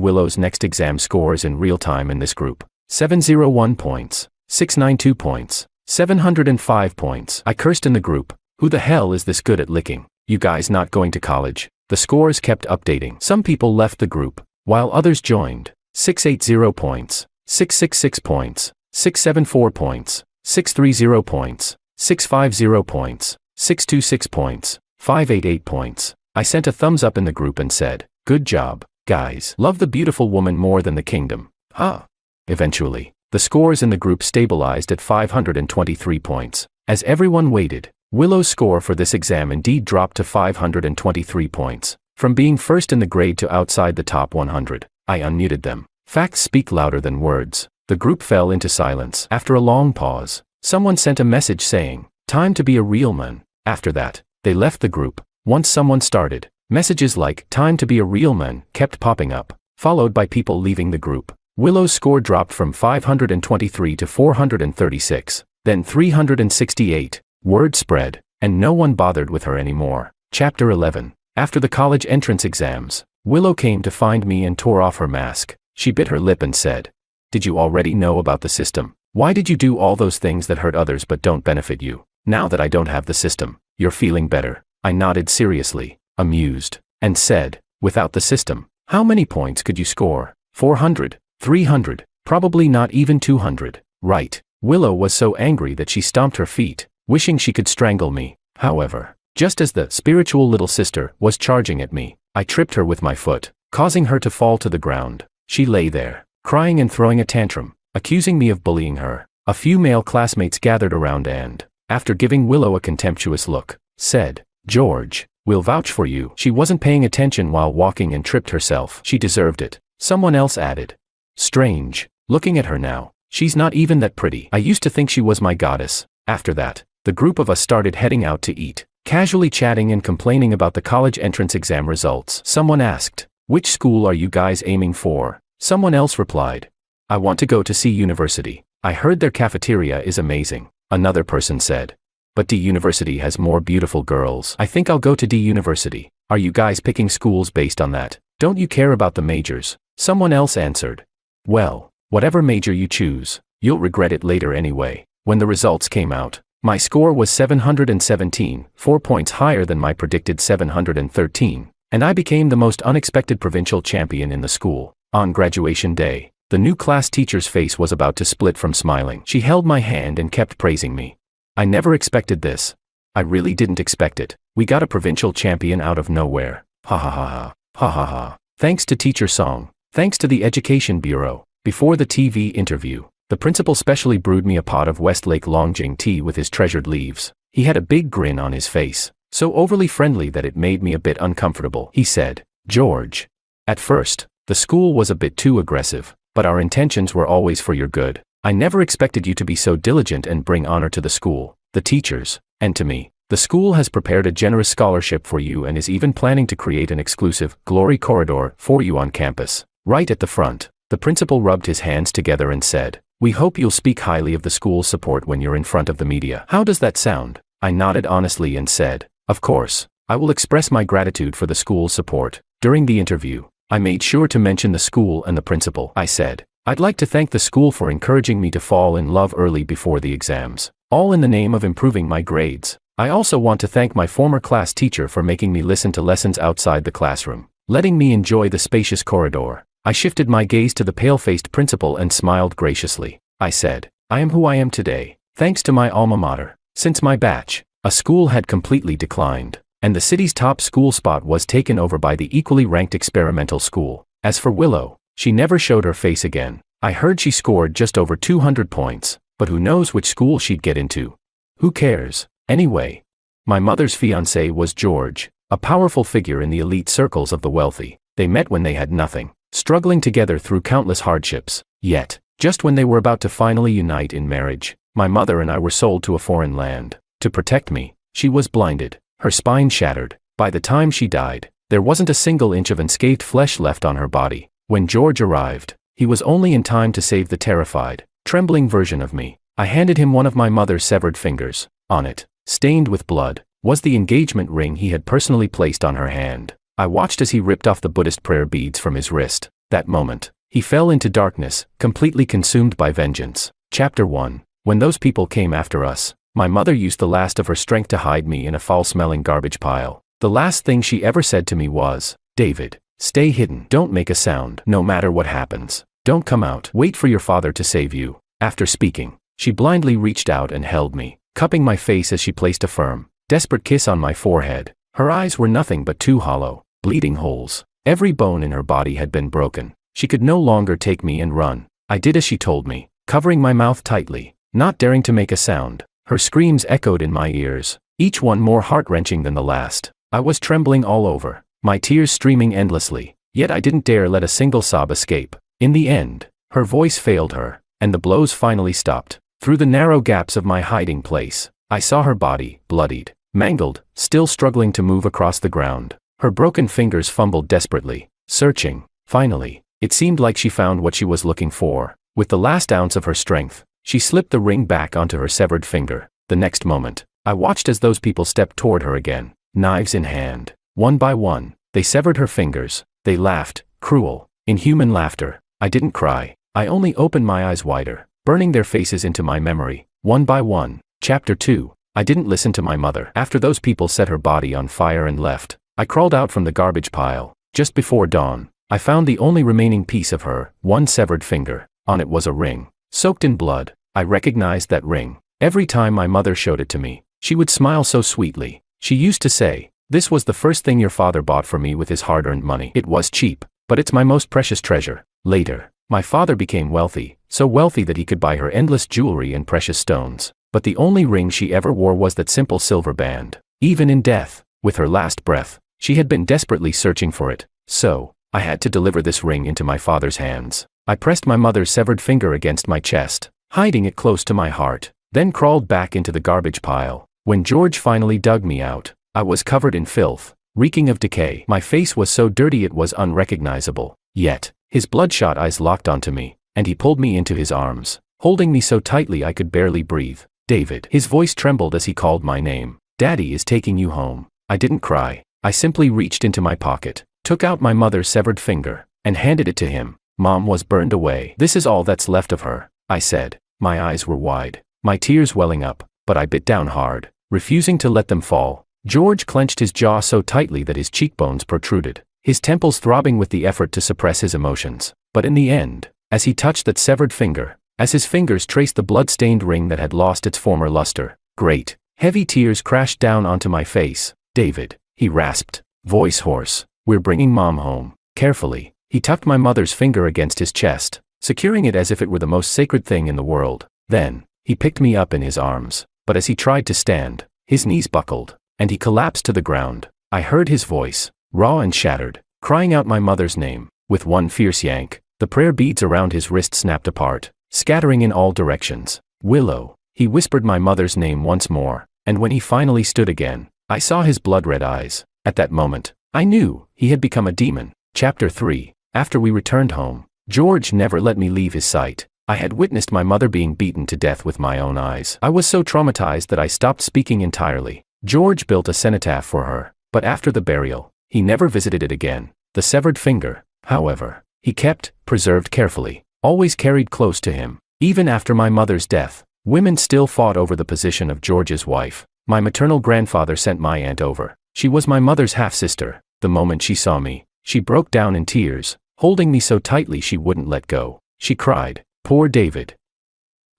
Willow's next exam scores in real time in this group. 701 points, 692 points, 705 points. I cursed in the group. Who the hell is this good at licking? You guys not going to college? The scores kept updating. Some people left the group, while others joined. 680 points, 666 points, 674 points, 630 points, 650 points, 626 points, 588 points. I sent a thumbs up in the group and said, "Good job, guys. Love the beautiful woman more than the kingdom. Huh?" Eventually, the scores in the group stabilized at 523 points. As everyone waited, Willow's score for this exam indeed dropped to 523 points. From being first in the grade to outside the top 100, I unmuted them. Facts speak louder than words. The group fell into silence. After a long pause, someone sent a message saying, "Time to be a real man." After that, they left the group. Once someone started, messages like, "Time to be a real man," kept popping up, followed by people leaving the group. Willow's score dropped from 523 to 436, then 368. Word spread, and no one bothered with her anymore. Chapter 11. After the college entrance exams, Willow came to find me and tore off her mask. She bit her lip and said, "Did you already know about the system? Why did you do all those things that hurt others but don't benefit you? Now that I don't have the system, you're feeling better." I nodded seriously, amused, and said, "Without the system, how many points could you score? 400? 300? Probably not even 200, right?" Willow was so angry that she stomped her feet, wishing she could strangle me. However, just as the spiritual little sister was charging at me, I tripped her with my foot, causing her to fall to the ground. She lay there, crying and throwing a tantrum, accusing me of bullying her. A few male classmates gathered around and, After giving Willow a contemptuous look, said, "George, we'll vouch for you. She wasn't paying attention while walking and tripped herself. She deserved it." Someone else added. "Strange, looking at her now. She's not even that pretty. I used to think she was my goddess." After that, the group of us started heading out to eat, casually chatting and complaining about the college entrance exam results. Someone asked, "Which school are you guys aiming for?" Someone else replied, "I want to go to C University. I heard their cafeteria is amazing." Another person said, "But D University has more beautiful girls. I think I'll go to D University." "Are you guys picking schools based on that? Don't you care about the majors?" Someone else answered, "Well, whatever major you choose, you'll regret it later anyway." When the results came out, my score was 717, 4 points higher than my predicted 713, and I became the most unexpected provincial champion in the school. On graduation day, the new class teacher's face was about to split from smiling. She held my hand and kept praising me. "I never expected this. I really didn't expect it. We got a provincial champion out of nowhere. Ha ha ha ha. Ha ha ha. Thanks to Teacher Song. Thanks to the Education Bureau." Before the TV interview, the principal specially brewed me a pot of Westlake Longjing tea with his treasured leaves. He had a big grin on his face, so overly friendly that it made me a bit uncomfortable. He said, "George, at first, the school was a bit too aggressive, but our intentions were always for your good. I never expected you to be so diligent and bring honor to the school, the teachers, and to me. The school has prepared a generous scholarship for you and is even planning to create an exclusive Glory Corridor for you on campus, right at the front." The principal rubbed his hands together and said, "We hope you'll speak highly of the school's support when you're in front of the media." How does that sound? I nodded honestly and said, "Of course, I will express my gratitude for the school's support." During the interview, I made sure to mention the school and the principal. I said, "I'd like to thank the school for encouraging me to fall in love early before the exams, all in the name of improving my grades. I also want to thank my former class teacher for making me listen to lessons outside the classroom, letting me enjoy the spacious corridor." I shifted my gaze to the pale-faced principal and smiled graciously. I said, "I am who I am today, thanks to my alma mater." Since my batch, a school had completely declined, and the city's top school spot was taken over by the equally ranked experimental school. As for Willow, she never showed her face again. I heard she scored just over 200 points, but who knows which school she'd get into. Who cares, anyway? My mother's fiancé was George, a powerful figure in the elite circles of the wealthy. They met when they had nothing, struggling together through countless hardships. Yet, just when they were about to finally unite in marriage, my mother and I were sold to a foreign land. To protect me, she was blinded, her spine shattered. By the time she died, there wasn't a single inch of unscathed flesh left on her body. When George arrived, he was only in time to save the terrified, trembling version of me. I handed him one of my mother's severed fingers. On it, stained with blood, was the engagement ring he had personally placed on her hand. I watched as he ripped off the Buddhist prayer beads from his wrist. That moment, he fell into darkness, completely consumed by vengeance. Chapter 1. When those people came after us, my mother used the last of her strength to hide me in a foul-smelling garbage pile. The last thing she ever said to me was, "David, stay hidden. Don't make a sound. No matter what happens. Don't come out. Wait for your father to save you." After speaking, she blindly reached out and held me, cupping my face as she placed a firm, desperate kiss on my forehead. Her eyes were nothing but two hollow, bleeding holes. Every bone in her body had been broken. She could no longer take me and run. I did as she told me, covering my mouth tightly, not daring to make a sound. Her screams echoed in my ears, each one more heart-wrenching than the last. I was trembling all over, my tears streaming endlessly, yet I didn't dare let a single sob escape. In the end, her voice failed her, and the blows finally stopped. Through the narrow gaps of my hiding place, I saw her body, bloodied, mangled, still struggling to move across the ground. Her broken fingers fumbled desperately, searching. Finally, it seemed like she found what she was looking for. With the last ounce of her strength, she slipped the ring back onto her severed finger. The next moment, I watched as those people stepped toward her again, knives in hand. One by one, they severed her fingers. They laughed, cruel, inhuman laughter. I didn't cry. I only opened my eyes wider, burning their faces into my memory, one by one. Chapter 2. I didn't listen to my mother. After those people set her body on fire and left, I crawled out from the garbage pile. Just before dawn, I found the only remaining piece of her, one severed finger. On it was a ring, soaked in blood. I recognized that ring. Every time my mother showed it to me, she would smile so sweetly. She used to say, "This was the first thing your father bought for me with his hard-earned money. It was cheap, but it's my most precious treasure." Later, my father became wealthy, so wealthy that he could buy her endless jewelry and precious stones. but the only ring she ever wore was that simple silver band. Even in death, with her last breath, she had been desperately searching for it. So, I had to deliver this ring into my father's hands. I pressed my mother's severed finger against my chest, hiding it close to my heart, then crawled back into the garbage pile. When George finally dug me out, I was covered in filth, reeking of decay. My face was so dirty it was unrecognizable. Yet, his bloodshot eyes locked onto me, and he pulled me into his arms, holding me so tightly I could barely breathe. David. His voice trembled as he called my name. Daddy is taking you home. I didn't cry. I simply reached into my pocket, took out my mother's severed finger, and handed it to him. Mom was burned away. This is all that's left of her, I said. My eyes were wide, my tears welling up, but I bit down hard, refusing to let them fall. George clenched his jaw so tightly that his cheekbones protruded, his temples throbbing with the effort to suppress his emotions. But in the end, as he touched that severed finger, as his fingers traced the blood-stained ring that had lost its former luster, great, heavy tears crashed down onto my face. David, he rasped, voice hoarse, we're bringing Mom home. Carefully, he tucked my mother's finger against his chest, securing it as if it were the most sacred thing in the world. Then, he picked me up in his arms, but as he tried to stand, his knees buckled, and he collapsed to the ground. I heard his voice, raw and shattered, crying out my mother's name. With one fierce yank, the prayer beads around his wrist snapped apart, scattering in all directions. Willow, he whispered my mother's name once more, and when he finally stood again, I saw his blood-red eyes. At that moment, I knew he had become a demon. Chapter 3. After we returned home, George never let me leave his sight. I had witnessed my mother being beaten to death with my own eyes. I was so traumatized that I stopped speaking entirely. George built a cenotaph for her, but after the burial, he never visited it again. The severed finger, however, he kept, preserved carefully, always carried close to him. Even after my mother's death, women still fought over the position of George's wife. My maternal grandfather sent my aunt over. She was my mother's half-sister. The moment she saw me, she broke down in tears, holding me so tightly she wouldn't let go. She cried, "Poor David.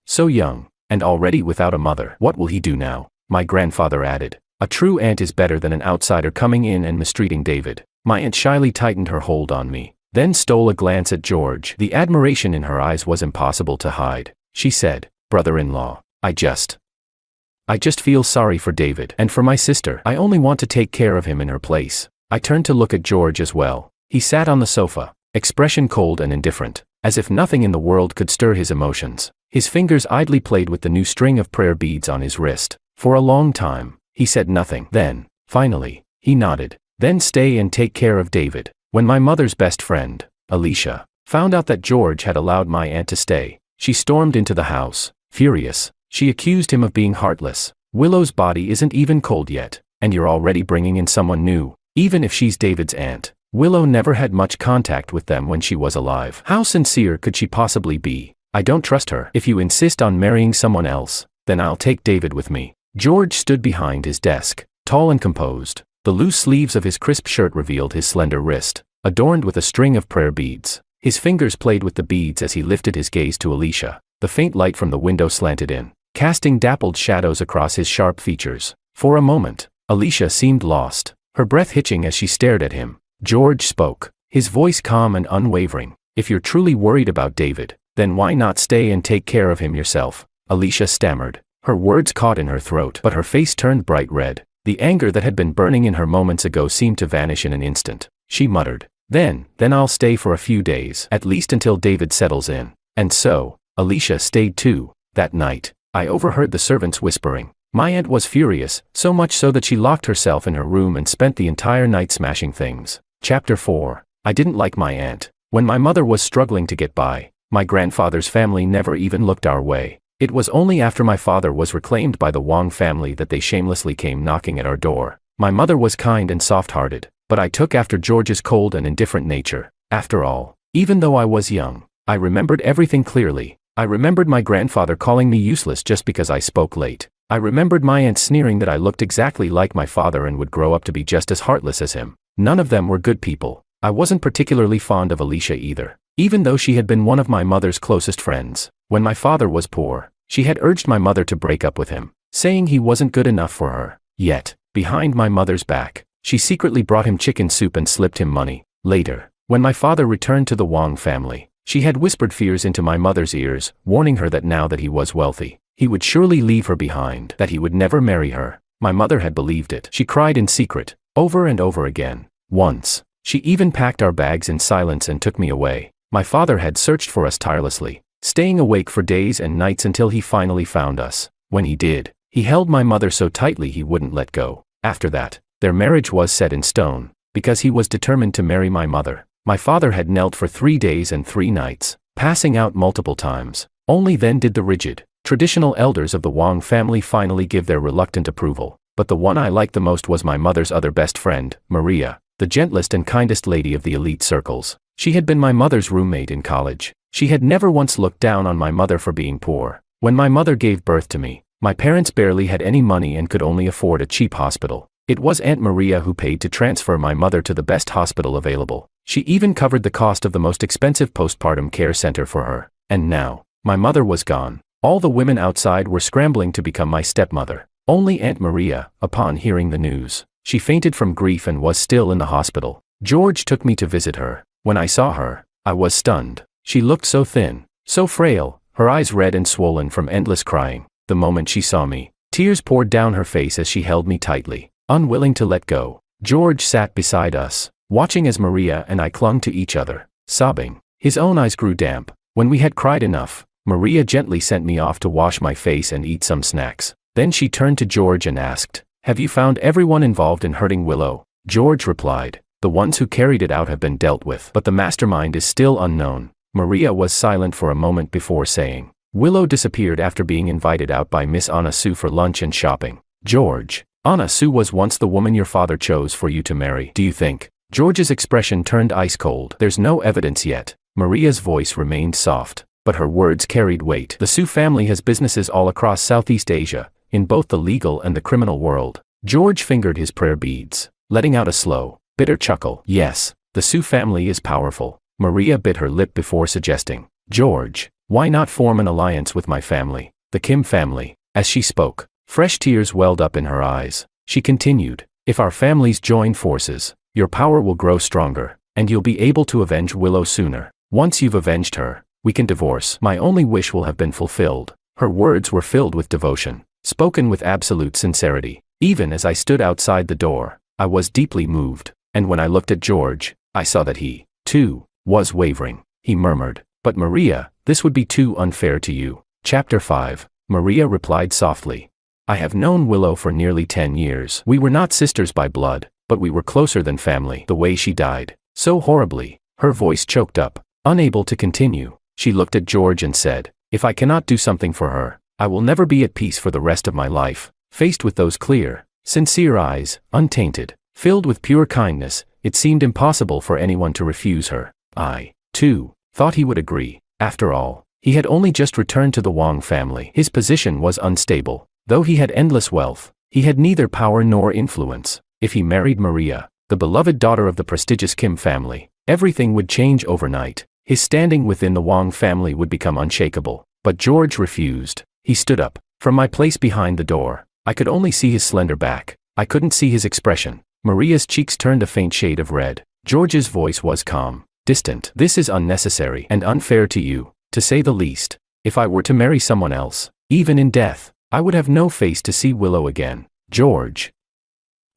So young, and already without a mother. What will he do now?" My grandfather added, "A true aunt is better than an outsider coming in and mistreating David." My aunt shyly tightened her hold on me, then stole a glance at George. The admiration in her eyes was impossible to hide. She said, "Brother-in-law, I just feel sorry for David and for my sister. I only want to take care of him in her place." I turned to look at George as well. He sat on the sofa, expression cold and indifferent, as if nothing in the world could stir his emotions. His fingers idly played with the new string of prayer beads on his wrist. For a long time, he said nothing. Then, finally, he nodded. "Then stay and take care of David." When my mother's best friend, Alicia, found out that George had allowed my aunt to stay, she stormed into the house, furious. She accused him of being heartless. "Willow's body isn't even cold yet, and you're already bringing in someone new, even if she's David's aunt. Willow never had much contact with them when she was alive. How sincere could she possibly be? I don't trust her. If you insist on marrying someone else, then I'll take David with me." George stood behind his desk, tall and composed. The loose sleeves of his crisp shirt revealed his slender wrist, adorned with a string of prayer beads. His fingers played with the beads as he lifted his gaze to Alicia. The faint light from the window slanted in, casting dappled shadows across his sharp features. For a moment, Alicia seemed lost, her breath hitching as she stared at him. George spoke, his voice calm and unwavering. "If you're truly worried about David, then why not stay and take care of him yourself?" Alicia stammered. Her words caught in her throat, but her face turned bright red. The anger that had been burning in her moments ago seemed to vanish in an instant. She muttered, Then I'll stay for a few days, at least until David settles in." And so, Alicia stayed too. That night, I overheard the servants whispering. My aunt was furious, so much so that she locked herself in her room and spent the entire night smashing things. Chapter 4. I didn't like my aunt. When my mother was struggling to get by, my grandfather's family never even looked our way. It was only after my father was reclaimed by the Wong family that they shamelessly came knocking at our door. My mother was kind and soft-hearted, but I took after George's cold and indifferent nature. After all, even though I was young, I remembered everything clearly. I remembered my grandfather calling me useless just because I spoke late. I remembered my aunt sneering that I looked exactly like my father and would grow up to be just as heartless as him. None of them were good people. I wasn't particularly fond of Alicia either, even though she had been one of my mother's closest friends. When my father was poor, she had urged my mother to break up with him, saying he wasn't good enough for her. Yet, behind my mother's back, she secretly brought him chicken soup and slipped him money. Later, when my father returned to the Wong family, she had whispered fears into my mother's ears, warning her that now that he was wealthy, He would surely leave her behind, that he would never marry her. My mother had believed it. She cried in secret, over and over again. Once, she even packed our bags in silence and took me away. My father had searched for us tirelessly, staying awake for days and nights until he finally found us. When he did, he held my mother so tightly he wouldn't let go. After that, their marriage was set in stone, because he was determined to marry my mother. My father had knelt for 3 days and 3 nights, passing out multiple times. Only then did the rigid, traditional elders of the Wang family finally give their reluctant approval. But the one I liked the most was my mother's other best friend, Maria, the gentlest and kindest lady of the elite circles. She had been my mother's roommate in college. She had never once looked down on my mother for being poor. When my mother gave birth to me, my parents barely had any money and could only afford a cheap hospital. It was Aunt Maria who paid to transfer my mother to the best hospital available. She even covered the cost of the most expensive postpartum care center for her. And now, my mother was gone. All the women outside were scrambling to become my stepmother. Only Aunt Maria, upon hearing the news, she fainted from grief and was still in the hospital. George took me to visit her. When I saw her, I was stunned. She looked so thin, so frail, her eyes red and swollen from endless crying. The moment she saw me, tears poured down her face as she held me tightly, unwilling to let go. George sat beside us, watching as Maria and I clung to each other, sobbing. His own eyes grew damp. When we had cried enough, Maria gently sent me off to wash my face and eat some snacks. Then she turned to George and asked, "Have you found everyone involved in hurting Willow?" George replied, "The ones who carried it out have been dealt with, but the mastermind is still unknown." Maria was silent for a moment before saying, "Willow disappeared after being invited out by Miss Anna Sue for lunch and shopping." George, "Anna Sue was once the woman your father chose for you to marry, do you think?" George's expression turned ice cold. "There's no evidence yet." Maria's voice remained soft, but her words carried weight. "The Sue family has businesses all across Southeast Asia, in both the legal and the criminal world." George fingered his prayer beads, letting out a slow, bitter chuckle. "Yes, the Sue family is powerful." Maria bit her lip before suggesting, "George, why not form an alliance with my family, the Kim family?" As she spoke, fresh tears welled up in her eyes. She continued, "If our families join forces, your power will grow stronger, and you'll be able to avenge Willow sooner. Once you've avenged her, we can divorce. My only wish will have been fulfilled." Her words were filled with devotion, spoken with absolute sincerity. Even as I stood outside the door, I was deeply moved, and when I looked at George, I saw that he, too, was wavering. He murmured, "But Maria, this would be too unfair to you." Chapter 5. Maria replied softly, "I have known Willow for nearly 10 years. We were not sisters by blood, but we were closer than family. The way she died, so horribly." Her voice choked up, unable to continue. She looked at George and said, "If I cannot do something for her, I will never be at peace for the rest of my life." Faced with those clear, sincere eyes, untainted, filled with pure kindness, it seemed impossible for anyone to refuse her. I, too, thought he would agree. After all, he had only just returned to the Wang family. His position was unstable. Though he had endless wealth, he had neither power nor influence. If he married Maria, the beloved daughter of the prestigious Kim family, everything would change overnight. His standing within the Wang family would become unshakable. But George refused. He stood up. From my place behind the door, I could only see his slender back. I couldn't see his expression. Maria's cheeks turned a faint shade of red. George's voice was calm, distant. "This is unnecessary and unfair to you, to say the least. If I were to marry someone else, even in death, I would have no face to see Willow again." George.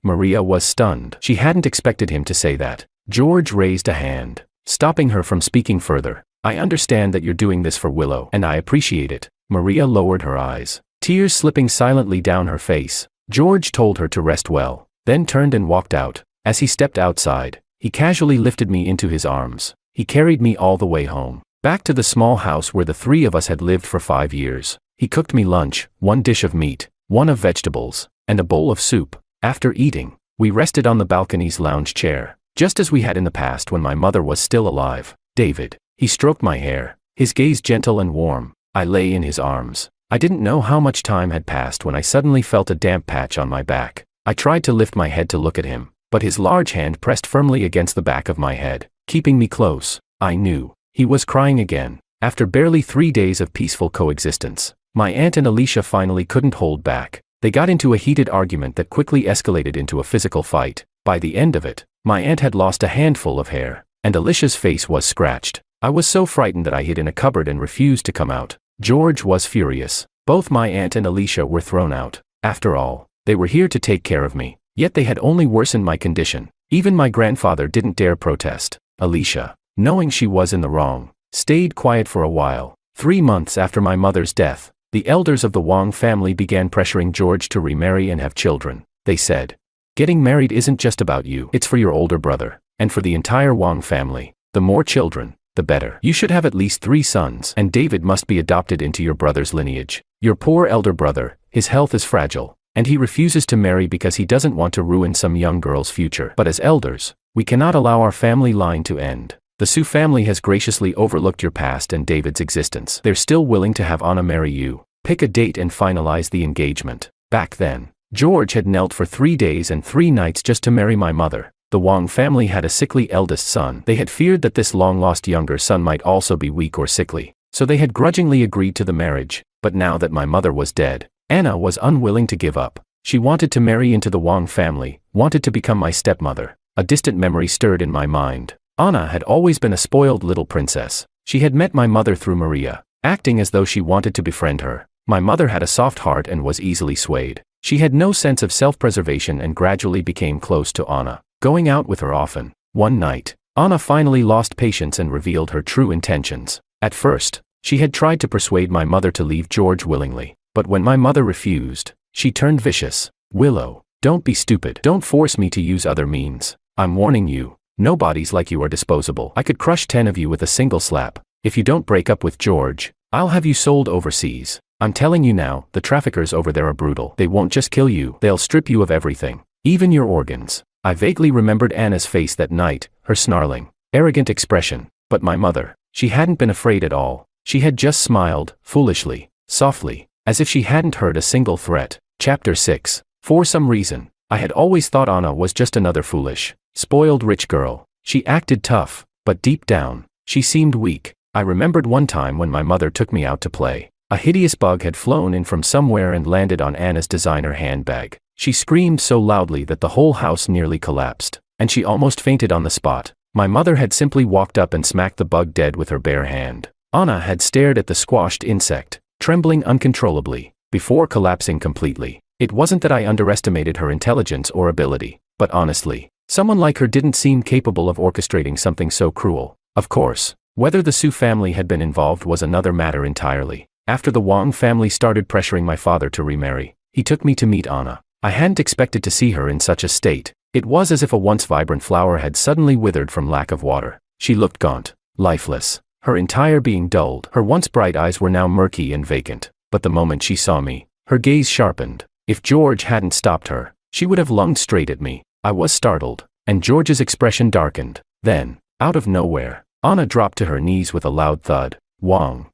Maria was stunned. She hadn't expected him to say that. George raised a hand, stopping her from speaking further. "I understand that you're doing this for Willow, and I appreciate it." Maria lowered her eyes, tears slipping silently down her face. George told her to rest well, then turned and walked out. As he stepped outside, he casually lifted me into his arms. He carried me all the way home, back to the small house where the 3 of us had lived for 5 years. He cooked me lunch, 1 dish of meat, 1 of vegetables, and a bowl of soup. After eating, we rested on the balcony's lounge chair, just as we had in the past when my mother was still alive. "David." He stroked my hair, his gaze gentle and warm. I lay in his arms. I didn't know how much time had passed when I suddenly felt a damp patch on my back. I tried to lift my head to look at him, but his large hand pressed firmly against the back of my head, keeping me close. I knew. He was crying again. After barely 3 days of peaceful coexistence, my aunt and Alicia finally couldn't hold back. They got into a heated argument that quickly escalated into a physical fight. By the end of it, my aunt had lost a handful of hair, and Alicia's face was scratched. I was so frightened that I hid in a cupboard and refused to come out. George was furious. Both my aunt and Alicia were thrown out. After all, they were here to take care of me, yet they had only worsened my condition. Even my grandfather didn't dare protest. Alicia, knowing she was in the wrong, stayed quiet for a while. 3 months after my mother's death, the elders of the Wang family began pressuring George to remarry and have children. They said, "Getting married isn't just about you, it's for your older brother, and for the entire Wang family. The more children, the better. You should have at least 3 sons, and David must be adopted into your brother's lineage. Your poor elder brother, his health is fragile, and he refuses to marry because he doesn't want to ruin some young girl's future. But as elders, we cannot allow our family line to end. The Su family has graciously overlooked your past and David's existence. They're still willing to have Anna marry you. Pick a date and finalize the engagement." Back then, George had knelt for 3 days and 3 nights just to marry my mother. The Wang family had a sickly eldest son. They had feared that this long-lost younger son might also be weak or sickly, so they had grudgingly agreed to the marriage. But now that my mother was dead, Anna was unwilling to give up. She wanted to marry into the Wang family, wanted to become my stepmother. A distant memory stirred in my mind. Anna had always been a spoiled little princess. She had met my mother through Maria, acting as though she wanted to befriend her. My mother had a soft heart and was easily swayed. She had no sense of self-preservation and gradually became close to Anna, going out with her often. One night, Anna finally lost patience and revealed her true intentions. At first, she had tried to persuade my mother to leave George willingly, but when my mother refused, she turned vicious. "Willow, don't be stupid. Don't force me to use other means. I'm warning you. Nobody's like you are disposable. I could crush 10 of you with a single slap. If you don't break up with George, I'll have you sold overseas. I'm telling you now, the traffickers over there are brutal. They won't just kill you, they'll strip you of everything, even your organs." I vaguely remembered Anna's face that night, her snarling, arrogant expression. But my mother, she hadn't been afraid at all. She had just smiled, foolishly, softly, as if she hadn't heard a single threat. Chapter 6. For some reason, I had always thought Anna was just another foolish, spoiled rich girl. She acted tough, but deep down, she seemed weak. I remembered one time when my mother took me out to play. A hideous bug had flown in from somewhere and landed on Anna's designer handbag. She screamed so loudly that the whole house nearly collapsed, and she almost fainted on the spot. My mother had simply walked up and smacked the bug dead with her bare hand. Anna had stared at the squashed insect, trembling uncontrollably, before collapsing completely. It wasn't that I underestimated her intelligence or ability, but honestly, someone like her didn't seem capable of orchestrating something so cruel. Of course, whether the Su family had been involved was another matter entirely. After the Wang family started pressuring my father to remarry, he took me to meet Anna. I hadn't expected to see her in such a state. It was as if a once vibrant flower had suddenly withered from lack of water. She looked gaunt, lifeless, her entire being dulled. Her once bright eyes were now murky and vacant. But the moment she saw me, her gaze sharpened. If George hadn't stopped her, she would have lunged straight at me. I was startled, and George's expression darkened. Then, out of nowhere, Anna dropped to her knees with a loud thud. "Wang.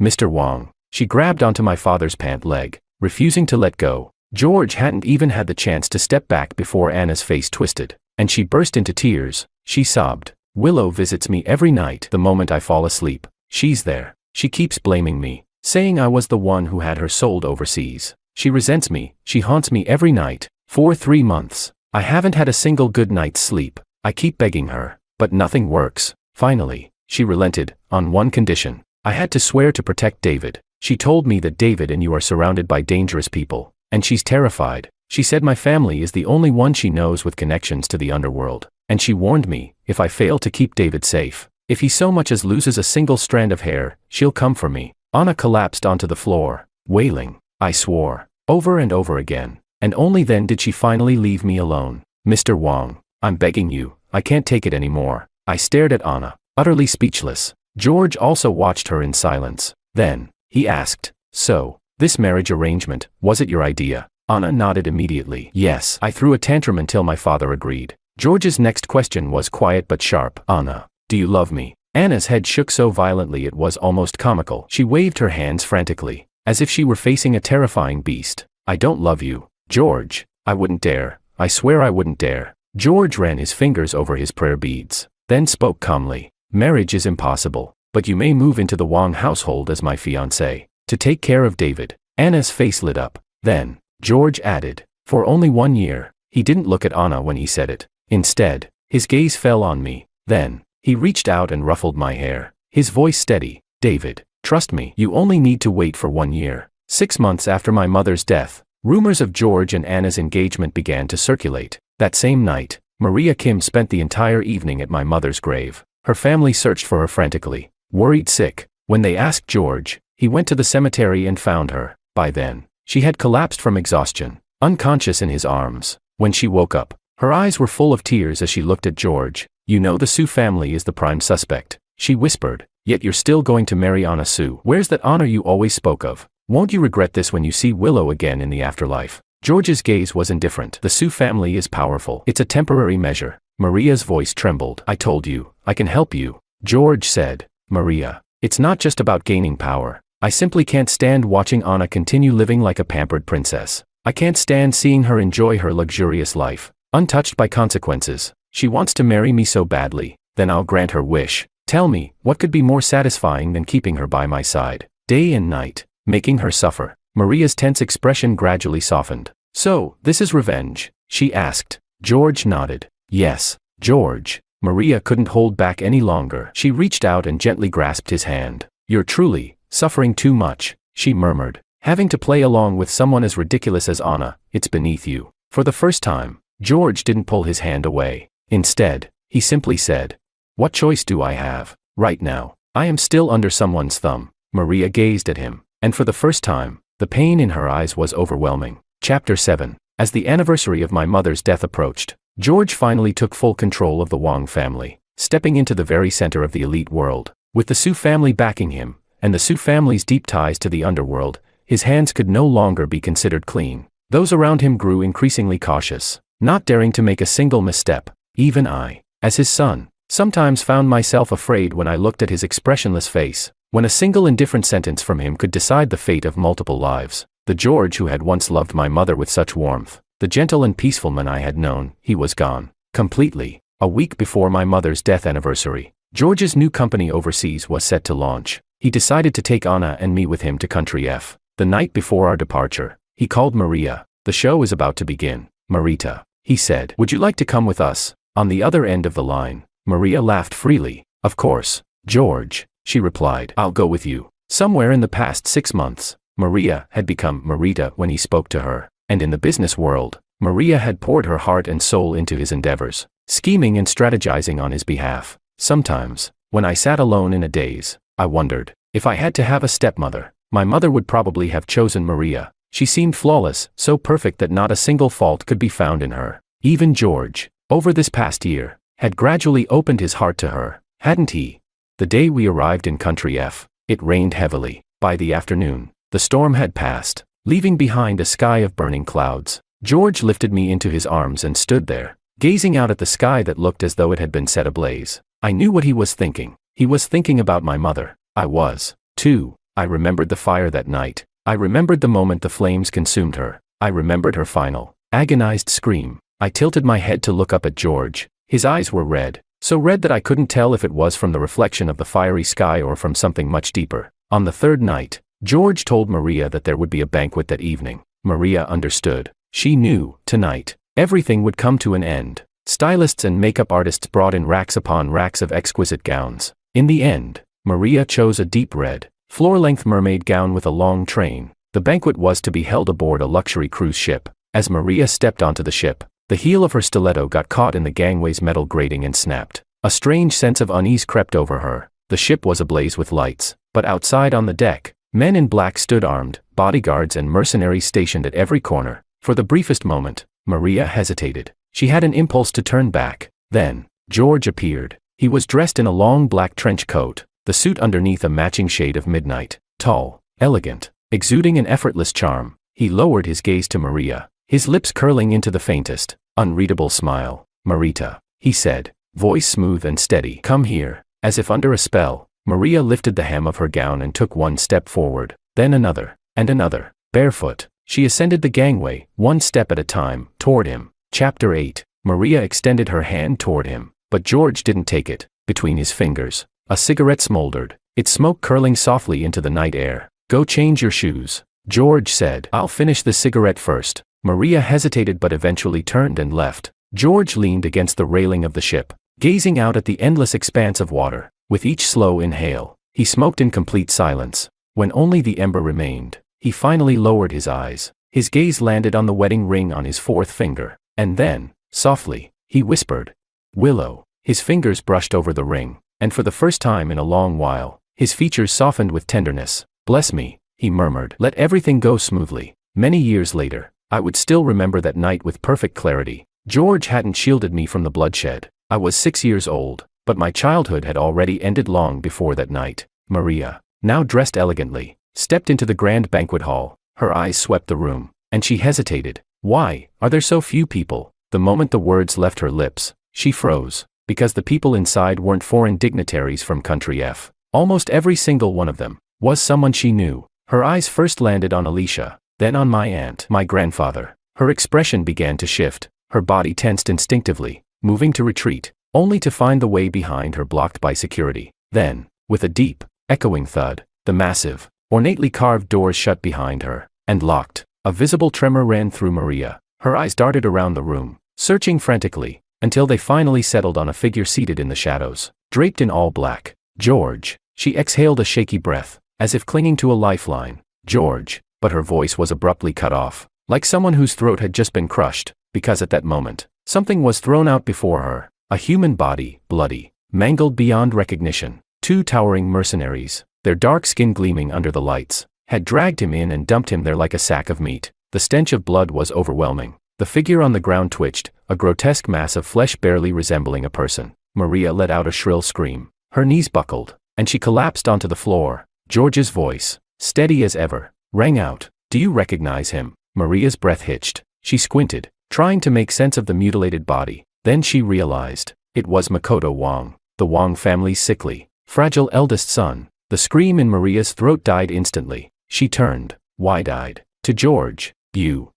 Mr. Wang." She grabbed onto my father's pant leg, refusing to let go. George hadn't even had the chance to step back before Anna's face twisted, and she burst into tears. She sobbed. "Willow visits me every night the moment I fall asleep. She's there. She keeps blaming me, saying I was the one who had her sold overseas. She resents me. She haunts me every night. For 3 months, I haven't had a single good night's sleep. I keep begging her, but nothing works." Finally, she relented, on one condition. I had to swear to protect David. She told me that David and you are surrounded by dangerous people, and she's terrified. She said my family is the only one she knows with connections to the underworld, and she warned me, if I fail to keep David safe, if he so much as loses a single strand of hair, she'll come for me. Anna collapsed onto the floor, wailing. I swore, over and over again, and only then did she finally leave me alone. "Mr. Wang, I'm begging you, I can't take it anymore." I stared at Anna, utterly speechless. George also watched her in silence. Then, he asked, "So, this marriage arrangement, was it your idea?" Anna nodded immediately. "Yes." I threw a tantrum until my father agreed. George's next question was quiet but sharp. "Anna, do you love me?" Anna's head shook so violently it was almost comical. She waved her hands frantically, as if she were facing a terrifying beast. "I don't love you, George. I wouldn't dare. I swear I wouldn't dare." George ran his fingers over his prayer beads, then spoke calmly. "Marriage is impossible, but you may move into the Wang household as my fiancé, to take care of David." Anna's face lit up. Then, George added, "For only 1 year." He didn't look at Anna when he said it. Instead, his gaze fell on me. Then, he reached out and ruffled my hair, his voice steady. "David, trust me, you only need to wait for 1 year. 6 months after my mother's death, rumors of George and Anna's engagement began to circulate. That same night, Maria Kim spent the entire evening at my mother's grave. Her family searched for her frantically, worried sick. When they asked George, he went to the cemetery and found her. By then, she had collapsed from exhaustion, unconscious in his arms. When she woke up, her eyes were full of tears as she looked at George. "You know the Sue family is the prime suspect," she whispered. "Yet you're still going to marry Anna Sue. Where's that honor you always spoke of? Won't you regret this when you see Willow again in the afterlife?" George's gaze was indifferent. "The Sue family is powerful. It's a temporary measure." Maria's voice trembled. "I told you, I can help you," George said. "Maria, it's not just about gaining power. I simply can't stand watching Anna continue living like a pampered princess. I can't stand seeing her enjoy her luxurious life, untouched by consequences. She wants to marry me so badly, then I'll grant her wish. Tell me, what could be more satisfying than keeping her by my side, day and night, making her suffer?" Maria's tense expression gradually softened. "So, this is revenge?" she asked. George nodded. "Yes, George." Maria couldn't hold back any longer. She reached out and gently grasped his hand. "You're truly suffering too much," she murmured. "Having to play along with someone as ridiculous as Anna, it's beneath you." For the first time, George didn't pull his hand away. Instead, he simply said, "What choice do I have? Right now, I am still under someone's thumb." Maria gazed at him, and for the first time, the pain in her eyes was overwhelming. Chapter 7. As the anniversary of my mother's death approached, George finally took full control of the Wong family, stepping into the very center of the elite world. With the Sue family backing him, and the Sue family's deep ties to the underworld, his hands could no longer be considered clean. Those around him grew increasingly cautious, not daring to make a single misstep. Even I, as his son, sometimes found myself afraid when I looked at his expressionless face, when a single indifferent sentence from him could decide the fate of multiple lives. The George who had once loved my mother with such warmth, the gentle and peaceful man I had known, he was gone. Completely. A week before my mother's death anniversary, George's new company overseas was set to launch. He decided to take Anna and me with him to Country F. The night before our departure, he called Maria. "The show is about to begin, Marita," he said. "Would you like to come with us?" On the other end of the line, Maria laughed freely. "Of course, George," she replied. "I'll go with you." Somewhere in the past 6 months, Maria had become Marita when he spoke to her, and in the business world, Maria had poured her heart and soul into his endeavors, scheming and strategizing on his behalf. Sometimes, when I sat alone in a daze, I wondered, if I had to have a stepmother, my mother would probably have chosen Maria. She seemed flawless, so perfect that not a single fault could be found in her. Even George, over this past year, had gradually opened his heart to her, hadn't he? The day we arrived in Country F, it rained heavily. By the afternoon, the storm had passed, leaving behind a sky of burning clouds. George lifted me into his arms and stood there, gazing out at the sky that looked as though it had been set ablaze. I knew what he was thinking. He was thinking about my mother. I was, too. I remembered the fire that night. I remembered the moment the flames consumed her. I remembered her final, agonized scream. I tilted my head to look up at George. His eyes were red, so red that I couldn't tell if it was from the reflection of the fiery sky or from something much deeper. On the third night, George told Maria that there would be a banquet that evening. Maria understood. She knew, tonight, everything would come to an end. Stylists and makeup artists brought in racks upon racks of exquisite gowns. In the end, Maria chose a deep red, floor-length mermaid gown with a long train. The banquet was to be held aboard a luxury cruise ship. As Maria stepped onto the ship, the heel of her stiletto got caught in the gangway's metal grating and snapped. A strange sense of unease crept over her. The ship was ablaze with lights, but outside on the deck, men in black stood armed, bodyguards and mercenaries stationed at every corner. For the briefest moment, Maria hesitated. She had an impulse to turn back. Then, George appeared. He was dressed in a long black trench coat, the suit underneath a matching shade of midnight. Tall, elegant, exuding an effortless charm, he lowered his gaze to Maria, his lips curling into the faintest, unreadable smile. "Marita," he said, voice smooth and steady. "Come here." As if under a spell, Maria lifted the hem of her gown and took one step forward, then another, and another. Barefoot, she ascended the gangway, one step at a time, toward him. Chapter 8. Maria extended her hand toward him, but George didn't take it. Between his fingers, a cigarette smoldered, its smoke curling softly into the night air. "Go change your shoes," George said. "I'll finish the cigarette first." Maria hesitated but eventually turned and left. George leaned against the railing of the ship, gazing out at the endless expanse of water. With each slow inhale, he smoked in complete silence. When only the ember remained, He finally lowered his eyes. His gaze landed on the wedding ring on his fourth finger. And then, softly, he whispered, "Willow." His fingers brushed over the ring, and for the first time in a long while, his features softened with tenderness. "Bless me," he murmured. "Let everything go smoothly." Many years later, I would still remember that night with perfect clarity. George hadn't shielded me from the bloodshed. I was 6 years old, but my childhood had already ended long before that night. Maria, now dressed elegantly, stepped into the grand banquet hall. Her eyes swept the room, and she hesitated. "Why are there so few people?" The moment the words left her lips, she froze, because the people inside weren't foreign dignitaries from Country F. Almost every single one of them was someone she knew. Her eyes first landed on Alicia, then on my aunt, my grandfather. Her expression began to shift, her body tensed instinctively, moving to retreat, only to find the way behind her blocked by security. Then, with a deep, echoing thud, the massive, ornately carved doors shut behind her, and locked. A visible tremor ran through Maria. Her eyes darted around the room, searching frantically, until they finally settled on a figure seated in the shadows, draped in all black. "George." She exhaled a shaky breath, as if clinging to a lifeline. "George," but her voice was abruptly cut off, like someone whose throat had just been crushed, because at that moment, something was thrown out before her. A human body, bloody, mangled beyond recognition. Two towering mercenaries, their dark skin gleaming under the lights, had dragged him in and dumped him there like a sack of meat. The stench of blood was overwhelming. The figure on the ground twitched, a grotesque mass of flesh barely resembling a person. Maria let out a shrill scream. Her knees buckled, and she collapsed onto the floor. George's voice, steady as ever, rang out. "Do you recognize him?" Maria's breath hitched. She squinted, trying to make sense of the mutilated body. Then she realized. It was Makoto Wong, the Wong family's sickly, fragile eldest son. The scream in Maria's throat died instantly. She turned, wide-eyed, to George. You.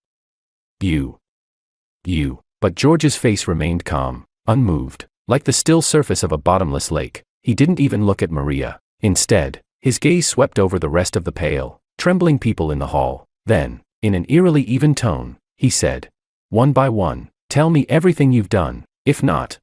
But George's face remained calm, unmoved, like the still surface of a bottomless lake. He didn't even look at Maria. Instead, his gaze swept over the rest of the pale, trembling people in the hall. Then, in an eerily even tone, he said, "One by one, tell me everything you've done. If not..."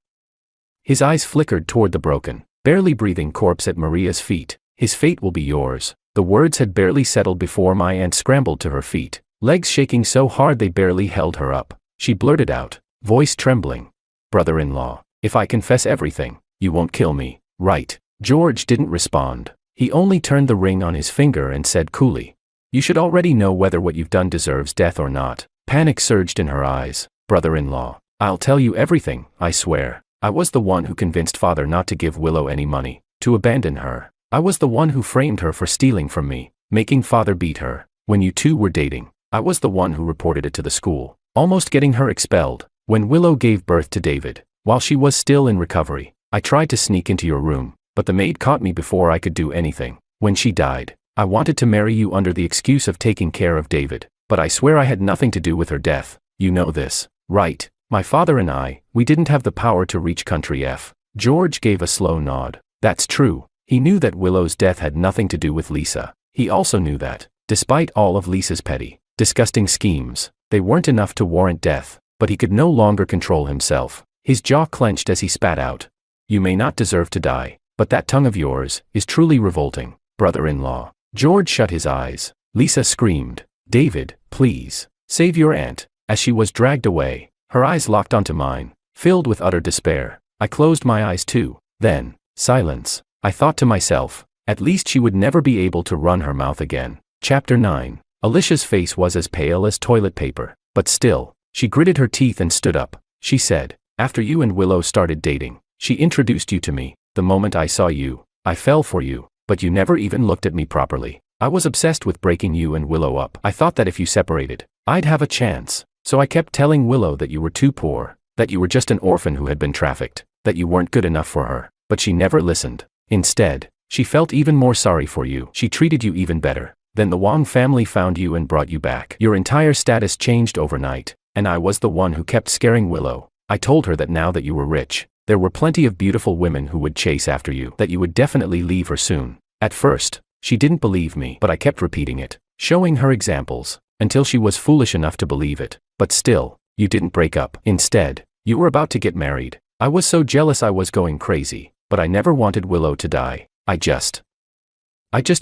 His eyes flickered toward the broken, barely breathing corpse at Maria's feet. "His fate will be yours." The words had barely settled before my aunt scrambled to her feet, legs shaking so hard they barely held her up. She blurted out, voice trembling, "Brother-in-law, if I confess everything, you won't kill me, right?" George didn't respond. He only turned the ring on his finger and said coolly, "You should already know whether what you've done deserves death or not." Panic surged in her eyes. "Brother-in-law, I'll tell you everything, I swear. I was the one who convinced father not to give Willow any money, to abandon her. I was the one who framed her for stealing from me, making father beat her. When you two were dating, I was the one who reported it to the school, almost getting her expelled. When Willow gave birth to David, while she was still in recovery, I tried to sneak into your room, but the maid caught me before I could do anything. When she died, I wanted to marry you under the excuse of taking care of David, but I swear I had nothing to do with her death. You know this, right? My father and I, we didn't have the power to reach Country F." George gave a slow nod. That's true. He knew that Willow's death had nothing to do with Lisa. He also knew that, despite all of Lisa's petty, disgusting schemes, they weren't enough to warrant death, but he could no longer control himself. His jaw clenched as he spat out. "You may not deserve to die, but that tongue of yours is truly revolting, brother-in-law." George shut his eyes. Lisa screamed, "David, please, save your aunt." As she was dragged away, her eyes locked onto mine, filled with utter despair. I closed my eyes too. Then, silence. I thought to myself, at least she would never be able to run her mouth again. Chapter 9. Alicia's face was as pale as toilet paper, but still, she gritted her teeth and stood up. She said, "After you and Willow started dating, she introduced you to me. The moment I saw you, I fell for you, but you never even looked at me properly. I was obsessed with breaking you and Willow up. I thought that if you separated, I'd have a chance. So I kept telling Willow that you were too poor, that you were just an orphan who had been trafficked, that you weren't good enough for her, but she never listened. Instead, she felt even more sorry for you. She treated you even better. Then the Wong family found you and brought you back. Your entire status changed overnight, and I was the one who kept scaring Willow. I told her that now that you were rich, there were plenty of beautiful women who would chase after you, that you would definitely leave her soon. At first, she didn't believe me, but I kept repeating it, showing her examples, until she was foolish enough to believe it. But still, you didn't break up. Instead, you were about to get married. I was so jealous I was going crazy, but I never wanted Willow to die. I just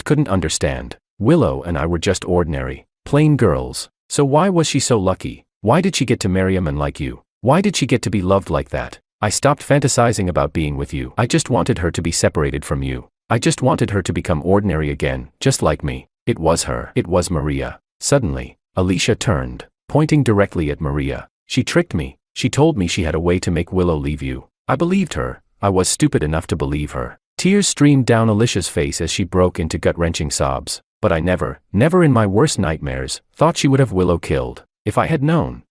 couldn't understand. Willow and I were just ordinary, plain girls. So why was she so lucky? Why did she get to marry a man like you? Why did she get to be loved like that? I stopped fantasizing about being with you. I just wanted her to be separated from you. I just wanted her to become ordinary again, just like me. It was her. It was Maria. Suddenly, Alicia turned, pointing directly at Maria. She tricked me. She told me she had a way to make Willow leave you. I believed her. I was stupid enough to believe her. Tears streamed down Alicia's face as she broke into gut-wrenching sobs. But I never in my worst nightmares, thought she would have Willow killed. If I had known,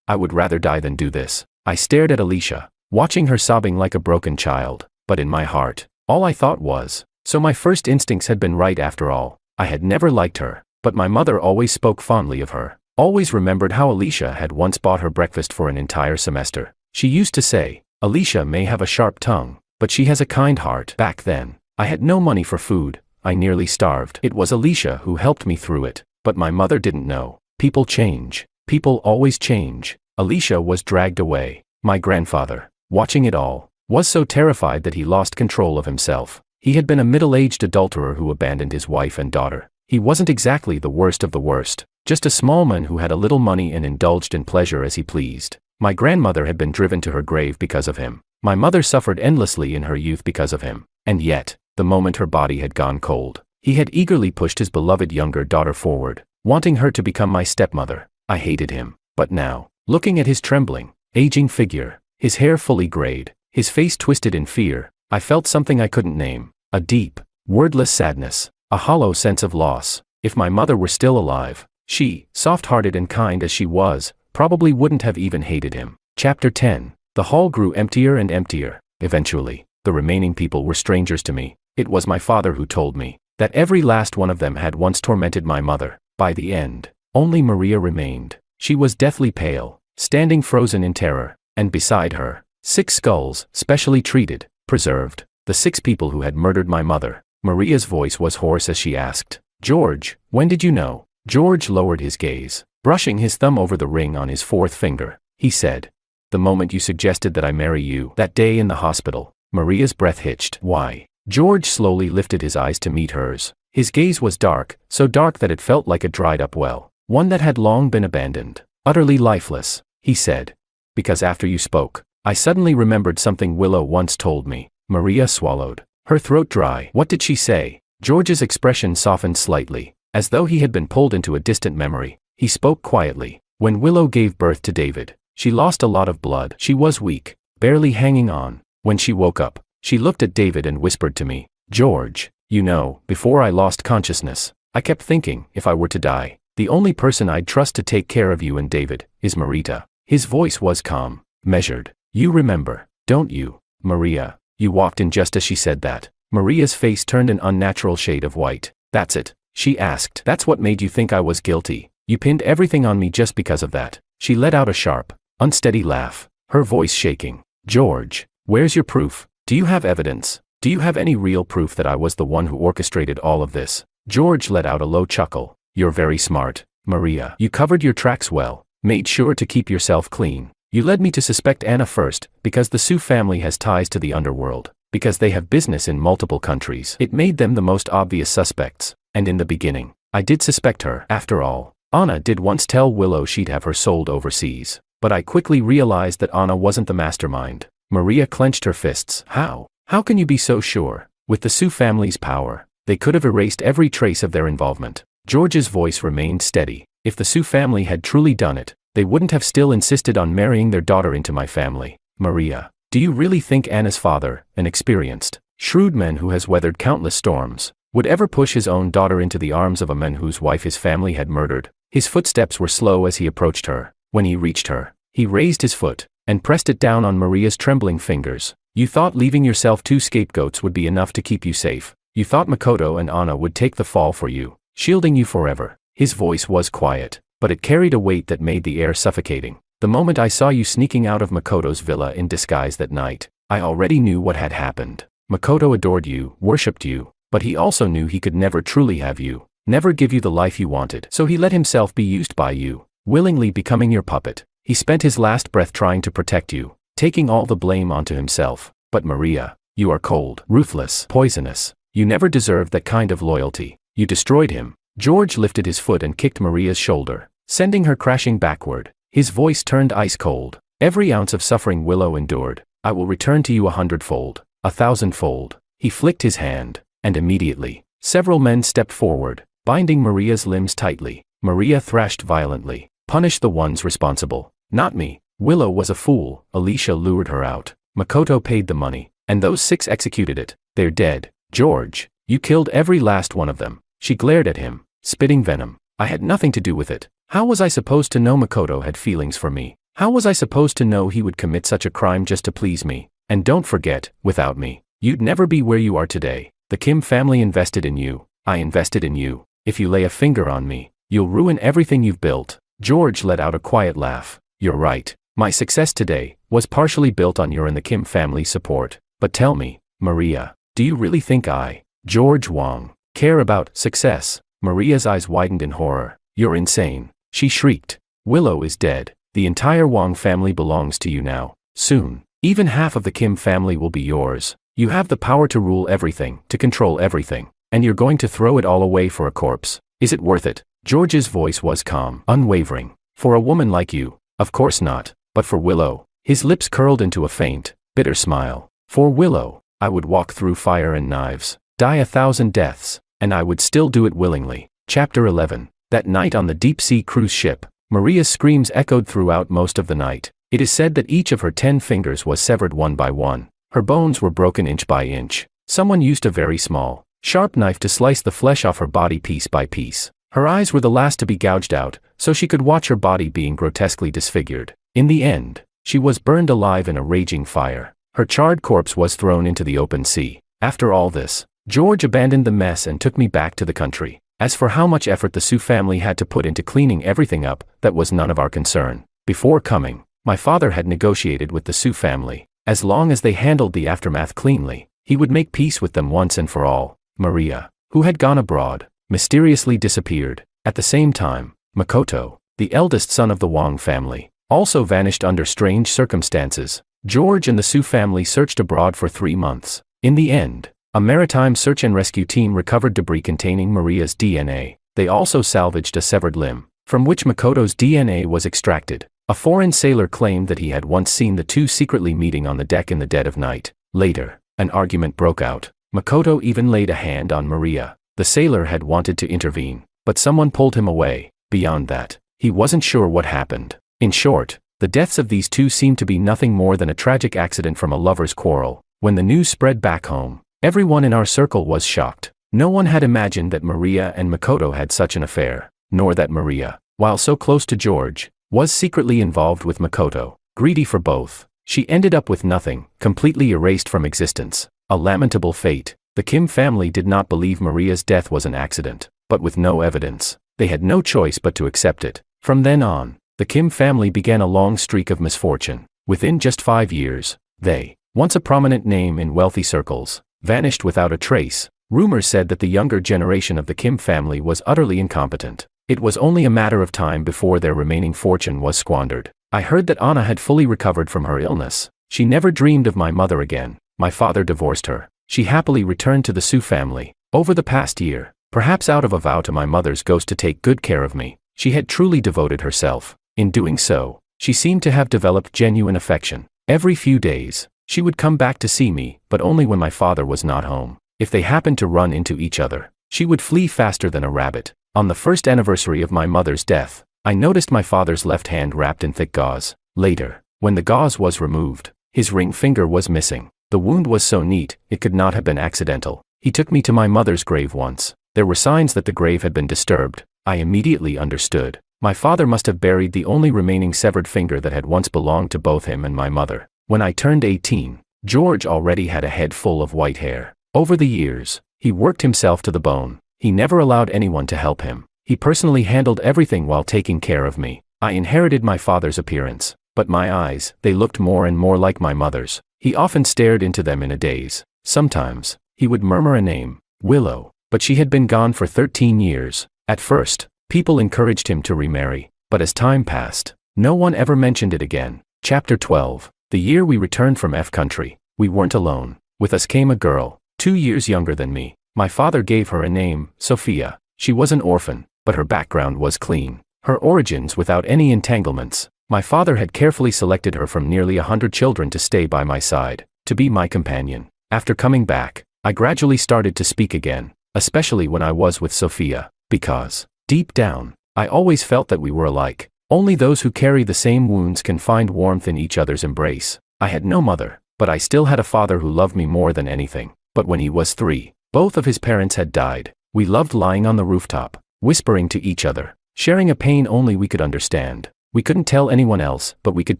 I would rather die than do this. I stared at Alicia, watching her sobbing like a broken child. But in my heart, all I thought was, so my first instincts had been right after all. I had never liked her, but my mother always spoke fondly of her. Always remembered how Alicia had once bought her breakfast for an entire semester. She used to say, Alicia may have a sharp tongue, but she has a kind heart. Back then, I had no money for food. I nearly starved. It was Alicia who helped me through it, but my mother didn't know. People change. People always change. Alicia was dragged away. My grandfather, watching it all, was so terrified that he lost control of himself. He had been a middle-aged adulterer who abandoned his wife and daughter. He wasn't exactly the worst of the worst, just a small man who had a little money and indulged in pleasure as he pleased. My grandmother had been driven to her grave because of him. My mother suffered endlessly in her youth because of him. And yet, the moment her body had gone cold, he had eagerly pushed his beloved younger daughter forward, wanting her to become my stepmother. I hated him. But now, looking at his trembling, aging figure, his hair fully grayed, his face twisted in fear, I felt something I couldn't name. A deep, wordless sadness, a hollow sense of loss. If my mother were still alive, she, soft-hearted and kind as she was, probably wouldn't have even hated him. Chapter 10. The hall grew emptier and emptier. Eventually, the remaining people were strangers to me. It was my father who told me that every last one of them had once tormented my mother. By the end, only Maria remained. She was deathly pale, standing frozen in terror, and beside her, 6 skulls, specially treated, preserved, the 6 people who had murdered my mother. Maria's voice was hoarse as she asked, George, when did you know? George lowered his gaze, brushing his thumb over the ring on his 4th finger. He said, the moment you suggested that I marry you, that day in the hospital. Maria's breath hitched. Why? George slowly lifted his eyes to meet hers. His gaze was dark, so dark that it felt like a dried-up well, one that had long been abandoned, utterly lifeless. He said, because after you spoke, I suddenly remembered something Willow once told me. Maria swallowed, her throat dry. What did she say? George's expression softened slightly, as though he had been pulled into a distant memory. He spoke quietly. When Willow gave birth to David, she lost a lot of blood. She was weak, barely hanging on. When she woke up, she looked at David and whispered to me, George, you know, before I lost consciousness, I kept thinking, if I were to die, the only person I'd trust to take care of you and David is Marita. His voice was calm, measured. You remember, don't you, Maria? You walked in just as she said that. Maria's face turned an unnatural shade of white. That's it, she asked. That's what made you think I was guilty. You pinned everything on me just because of that. She let out a sharp, unsteady laugh, her voice shaking. George, where's your proof? Do you have evidence? Do you have any real proof that I was the one who orchestrated all of this? George let out a low chuckle. You're very smart, Maria. You covered your tracks well, made sure to keep yourself clean. You led me to suspect Anna first, because the Sue family has ties to the underworld, because they have business in multiple countries. It made them the most obvious suspects, and in the beginning, I did suspect her. After all, Anna did once tell Willow she'd have her sold overseas, but I quickly realized that Anna wasn't the mastermind. Maria clenched her fists. How? How can you be so sure? With the Sue family's power, they could have erased every trace of their involvement. George's voice remained steady. If the Sue family had truly done it, they wouldn't have still insisted on marrying their daughter into my family. Maria, do you really think Anna's father, an experienced, shrewd man who has weathered countless storms, would ever push his own daughter into the arms of a man whose wife his family had murdered? His footsteps were slow as he approached her. When he reached her, he raised his foot and pressed it down on Maria's trembling fingers. You thought leaving yourself 2 scapegoats would be enough to keep you safe. You thought Makoto and Anna would take the fall for you, shielding you forever. His voice was quiet, but it carried a weight that made the air suffocating. The moment I saw you sneaking out of Makoto's villa in disguise that night, I already knew what had happened. Makoto adored you, worshipped you, but he also knew he could never truly have you, never give you the life you wanted. So he let himself be used by you, willingly becoming your puppet. He spent his last breath trying to protect you, taking all the blame onto himself. But Maria, you are cold, ruthless, poisonous. You never deserved that kind of loyalty. You destroyed him. George lifted his foot and kicked Maria's shoulder, sending her crashing backward. His voice turned ice cold. Every ounce of suffering Willow endured, I will return to you 100-fold, 1,000-fold. He flicked his hand, and immediately, several men stepped forward, binding Maria's limbs tightly. Maria thrashed violently. Punish the ones responsible, not me. Willow was a fool. Alicia lured her out. Makoto paid the money, and those 6 executed it. They're dead. George, you killed every last one of them. She glared at him, spitting venom. I had nothing to do with it. How was I supposed to know Makoto had feelings for me? How was I supposed to know he would commit such a crime just to please me? And don't forget, without me, you'd never be where you are today. The Kim family invested in you. I invested in you. If you lay a finger on me, you'll ruin everything you've built. George let out a quiet laugh. You're right. My success today was partially built on your and the Kim family's support. But tell me, Maria, do you really think I, George Wong, care about success? Maria's eyes widened in horror. You're insane. She shrieked. Willow is dead. The entire Wong family belongs to you now. Soon, even half of the Kim family will be yours. You have the power to rule everything, to control everything. And you're going to throw it all away for a corpse. Is it worth it? George's voice was calm, unwavering. For a woman like you, of course not. But for Willow, his lips curled into a faint, bitter smile. For Willow, I would walk through fire and knives, die 1,000 deaths, and I would still do it willingly. Chapter 11. That night on the deep-sea cruise ship, Maria's screams echoed throughout most of the night. It is said that each of her 10 fingers was severed one by one. Her bones were broken inch by inch. Someone used a very small, sharp knife to slice the flesh off her body piece by piece. Her eyes were the last to be gouged out, so she could watch her body being grotesquely disfigured. In the end, she was burned alive in a raging fire. Her charred corpse was thrown into the open sea. After all this, George abandoned the mess and took me back to the country. As for how much effort the Su family had to put into cleaning everything up, that was none of our concern. Before coming, my father had negotiated with the Su family. As long as they handled the aftermath cleanly, he would make peace with them once and for all. Maria, who had gone abroad, mysteriously disappeared. At the same time, Makoto, the eldest son of the Wong family, also vanished under strange circumstances. George and the Su family searched abroad for 3 months. In the end, a maritime search and rescue team recovered debris containing Maria's DNA. They also salvaged a severed limb, from which Makoto's DNA was extracted. A foreign sailor claimed that he had once seen the two secretly meeting on the deck in the dead of night. Later, an argument broke out. Makoto even laid a hand on Maria. The sailor had wanted to intervene, but someone pulled him away. Beyond that, he wasn't sure what happened. In short, the deaths of these two seemed to be nothing more than a tragic accident from a lover's quarrel. When the news spread back home, everyone in our circle was shocked. No one had imagined that Maria and Makoto had such an affair, nor that Maria, while so close to George, was secretly involved with Makoto. Greedy for both, she ended up with nothing, completely erased from existence. A lamentable fate. The Kim family did not believe Maria's death was an accident, but with no evidence, they had no choice but to accept it. From then on, the Kim family began a long streak of misfortune. Within just 5 years, they, once a prominent name in wealthy circles, vanished without a trace. Rumors said that the younger generation of the Kim family was utterly incompetent. It was only a matter of time before their remaining fortune was squandered. I heard that Anna had fully recovered from her illness. She never dreamed of my mother again. My father divorced her. She happily returned to the Su family. Over the past year, perhaps out of a vow to my mother's ghost to take good care of me, she had truly devoted herself. In doing so, she seemed to have developed genuine affection. Every few days, she would come back to see me, but only when my father was not home. If they happened to run into each other, she would flee faster than a rabbit. On the first anniversary of my mother's death, I noticed my father's left hand wrapped in thick gauze. Later, when the gauze was removed, his ring finger was missing. The wound was so neat, it could not have been accidental. He took me to my mother's grave once. There were signs that the grave had been disturbed. I immediately understood. My father must have buried the only remaining severed finger that had once belonged to both him and my mother. When I turned 18, George already had a head full of white hair. Over the years, he worked himself to the bone. He never allowed anyone to help him. He personally handled everything while taking care of me. I inherited my father's appearance, but my eyes, they looked more and more like my mother's. He often stared into them in a daze. Sometimes, he would murmur a name, Willow, but she had been gone for 13 years. At first, people encouraged him to remarry, but as time passed, no one ever mentioned it again. Chapter 12. The year we returned from F country, we weren't alone. With us came a girl, 2 years younger than me. My father gave her a name, Sophia. She was an orphan, but her background was clean. Her origins without any entanglements. My father had carefully selected her from nearly 100 children to stay by my side, to be my companion. After coming back, I gradually started to speak again, especially when I was with Sophia, because, deep down, I always felt that we were alike. Only those who carry the same wounds can find warmth in each other's embrace. I had no mother, but I still had a father who loved me more than anything. But when he was 3, both of his parents had died. We loved lying on the rooftop, whispering to each other, sharing a pain only we could understand. We couldn't tell anyone else, but we could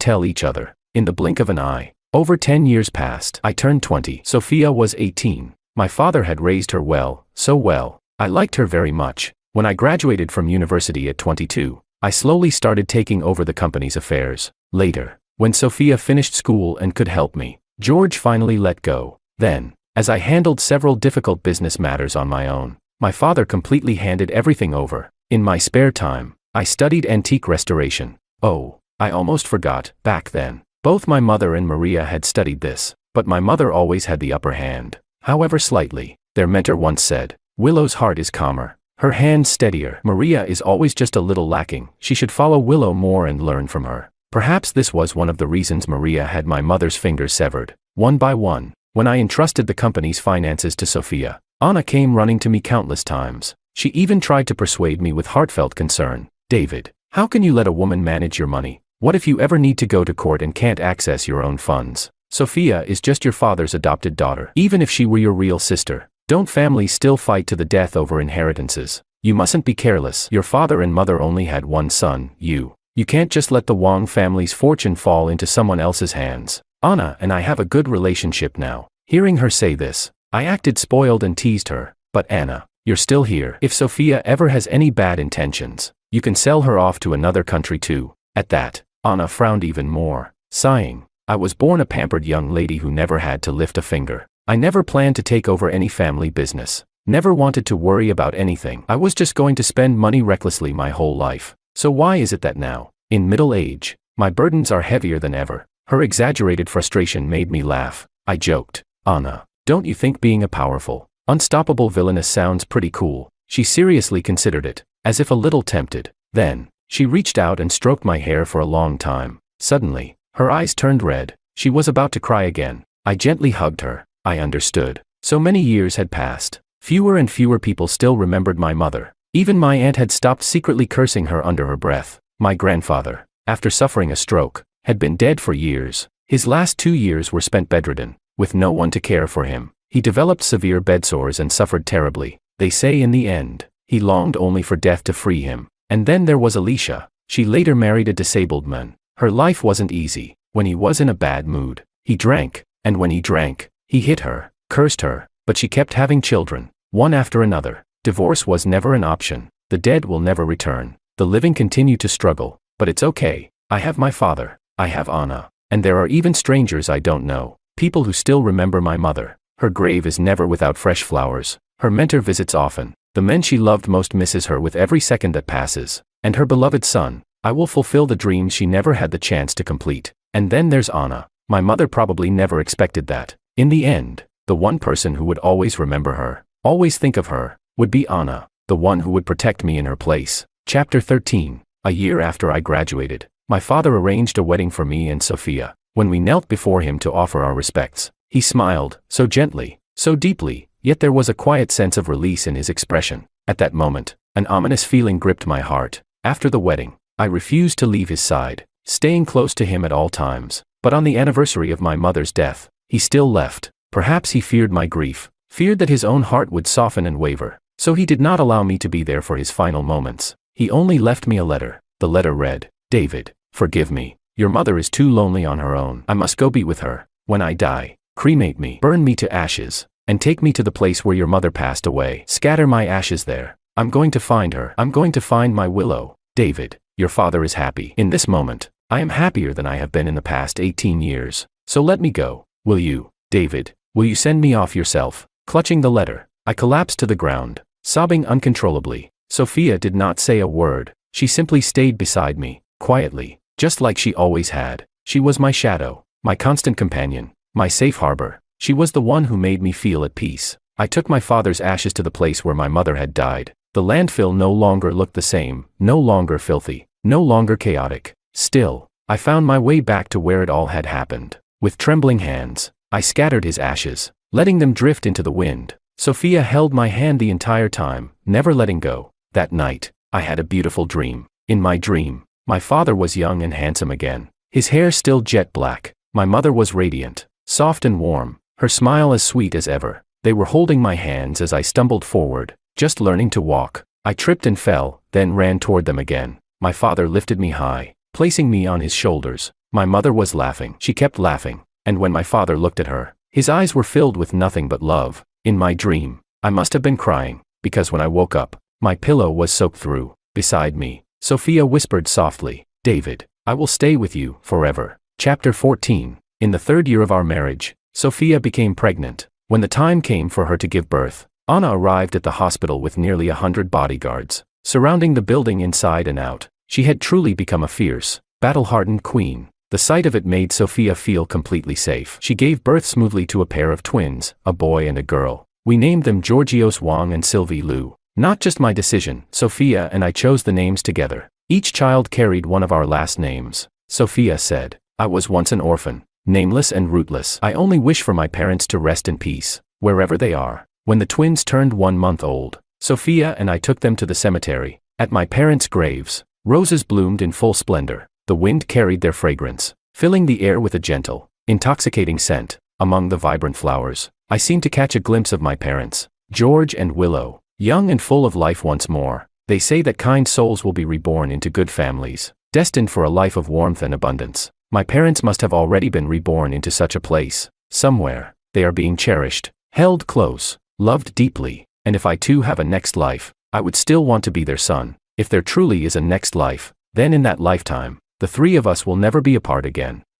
tell each other. In the blink of an eye, over 10 years passed. I turned 20. Sophia was 18. My father had raised her well, so well. I liked her very much. When I graduated from university at 22, I slowly started taking over the company's affairs. Later, when Sophia finished school and could help me, George finally let go. Then, as I handled several difficult business matters on my own, my father completely handed everything over. In my spare time, I studied antique restoration. Oh, I almost forgot, back then, both my mother and Maria had studied this, but my mother always had the upper hand. However slightly, their mentor once said, Willow's heart is calmer, her hand steadier. Maria is always just a little lacking. She should follow Willow more and learn from her. Perhaps this was one of the reasons Maria had my mother's fingers severed. One by one, when I entrusted the company's finances to Sophia, Anna came running to me countless times. She even tried to persuade me with heartfelt concern. David, how can you let a woman manage your money? What if you ever need to go to court and can't access your own funds? Sophia is just your father's adopted daughter. Even if she were your real sister, don't families still fight to the death over inheritances? You mustn't be careless. Your father and mother only had one son, you. You can't just let the Wong family's fortune fall into someone else's hands. Anna and I have a good relationship now. Hearing her say this, I acted spoiled and teased her. But Anna, you're still here. If Sophia ever has any bad intentions, you can sell her off to another country too. At that, Anna frowned even more, sighing. I was born a pampered young lady who never had to lift a finger. I never planned to take over any family business. Never wanted to worry about anything. I was just going to spend money recklessly my whole life. So why is it that now, in middle age, my burdens are heavier than ever? Her exaggerated frustration made me laugh. I joked, Anna, don't you think being a powerful, unstoppable villainess sounds pretty cool? She seriously considered it, as if a little tempted. Then, she reached out and stroked my hair for a long time. Suddenly, her eyes turned red. She was about to cry again. I gently hugged her. I understood. So many years had passed. Fewer and fewer people still remembered my mother. Even my aunt had stopped secretly cursing her under her breath. My grandfather, after suffering a stroke, had been dead for years. His last 2 years were spent bedridden, with no one to care for him. He developed severe bedsores and suffered terribly. They say in the end, he longed only for death to free him. And then there was Alicia. She later married a disabled man. Her life wasn't easy. When he was in a bad mood, he drank, and when he drank, he hit her, cursed her, but she kept having children, one after another. Divorce was never an option. The dead will never return. The living continue to struggle, but it's okay. I have my father, I have Anna, and there are even strangers I don't know, people who still remember my mother. Her grave is never without fresh flowers. Her mentor visits often. The man she loved most misses her with every second that passes. And her beloved son, I will fulfill the dreams she never had the chance to complete. And then there's Anna. My mother probably never expected that. In the end, the one person who would always remember her, always think of her, would be Anna, the one who would protect me in her place. Chapter 13. A year after I graduated, my father arranged a wedding for me and Sophia. When we knelt before him to offer our respects, he smiled, so gently, so deeply, yet there was a quiet sense of release in his expression. At that moment, an ominous feeling gripped my heart. After the wedding, I refused to leave his side, staying close to him at all times. But on the anniversary of my mother's death, he still left. Perhaps he feared my grief, feared that his own heart would soften and waver. So he did not allow me to be there for his final moments. He only left me a letter. The letter read, David, forgive me. Your mother is too lonely on her own. I must go be with her. When I die, cremate me, burn me to ashes, and take me to the place where your mother passed away. Scatter my ashes there. I'm going to find her. I'm going to find my Willow. David, your father is happy. In this moment, I am happier than I have been in the past 18 years. So let me go. Will you, David, will you send me off yourself? Clutching the letter, I collapsed to the ground, sobbing uncontrollably. Sophia did not say a word. She simply stayed beside me, quietly, just like she always had. She was my shadow, my constant companion, my safe harbor. She was the one who made me feel at peace. I took my father's ashes to the place where my mother had died. The landfill no longer looked the same, no longer filthy, no longer chaotic. Still, I found my way back to where it all had happened. With trembling hands, I scattered his ashes, letting them drift into the wind. Sophia held my hand the entire time, never letting go. That night, I had a beautiful dream. In my dream, my father was young and handsome again, his hair still jet black. My mother was radiant, soft and warm, her smile as sweet as ever. They were holding my hands as I stumbled forward, just learning to walk. I tripped and fell, then ran toward them again. My father lifted me high, placing me on his shoulders. My mother was laughing. She kept laughing, and when my father looked at her, his eyes were filled with nothing but love. In my dream, I must have been crying, because when I woke up, my pillow was soaked through. Beside me, Sophia whispered softly, "David, I will stay with you forever." Chapter 14. In the 3rd year of our marriage, Sophia became pregnant. When the time came for her to give birth, Anna arrived at the hospital with nearly 100 bodyguards, surrounding the building inside and out. She had truly become a fierce, battle-hardened queen. The sight of it made Sophia feel completely safe. She gave birth smoothly to a pair of twins, a boy and a girl. We named them Georgios Wang and Sylvie Liu. Not just my decision, Sophia and I chose the names together. Each child carried one of our last names. Sophia said, "I was once an orphan, nameless and rootless. I only wish for my parents to rest in peace, wherever they are." When the twins turned 1 month old, Sophia and I took them to the cemetery. At my parents' graves, roses bloomed in full splendor. The wind carried their fragrance, filling the air with a gentle, intoxicating scent. Among the vibrant flowers, I seemed to catch a glimpse of my parents, George and Willow, young and full of life once more. They say that kind souls will be reborn into good families, destined for a life of warmth and abundance. My parents must have already been reborn into such a place. Somewhere, they are being cherished, held close, loved deeply, and if I too have a next life, I would still want to be their son. If there truly is a next life, then in that lifetime, the 3 of us will never be apart again.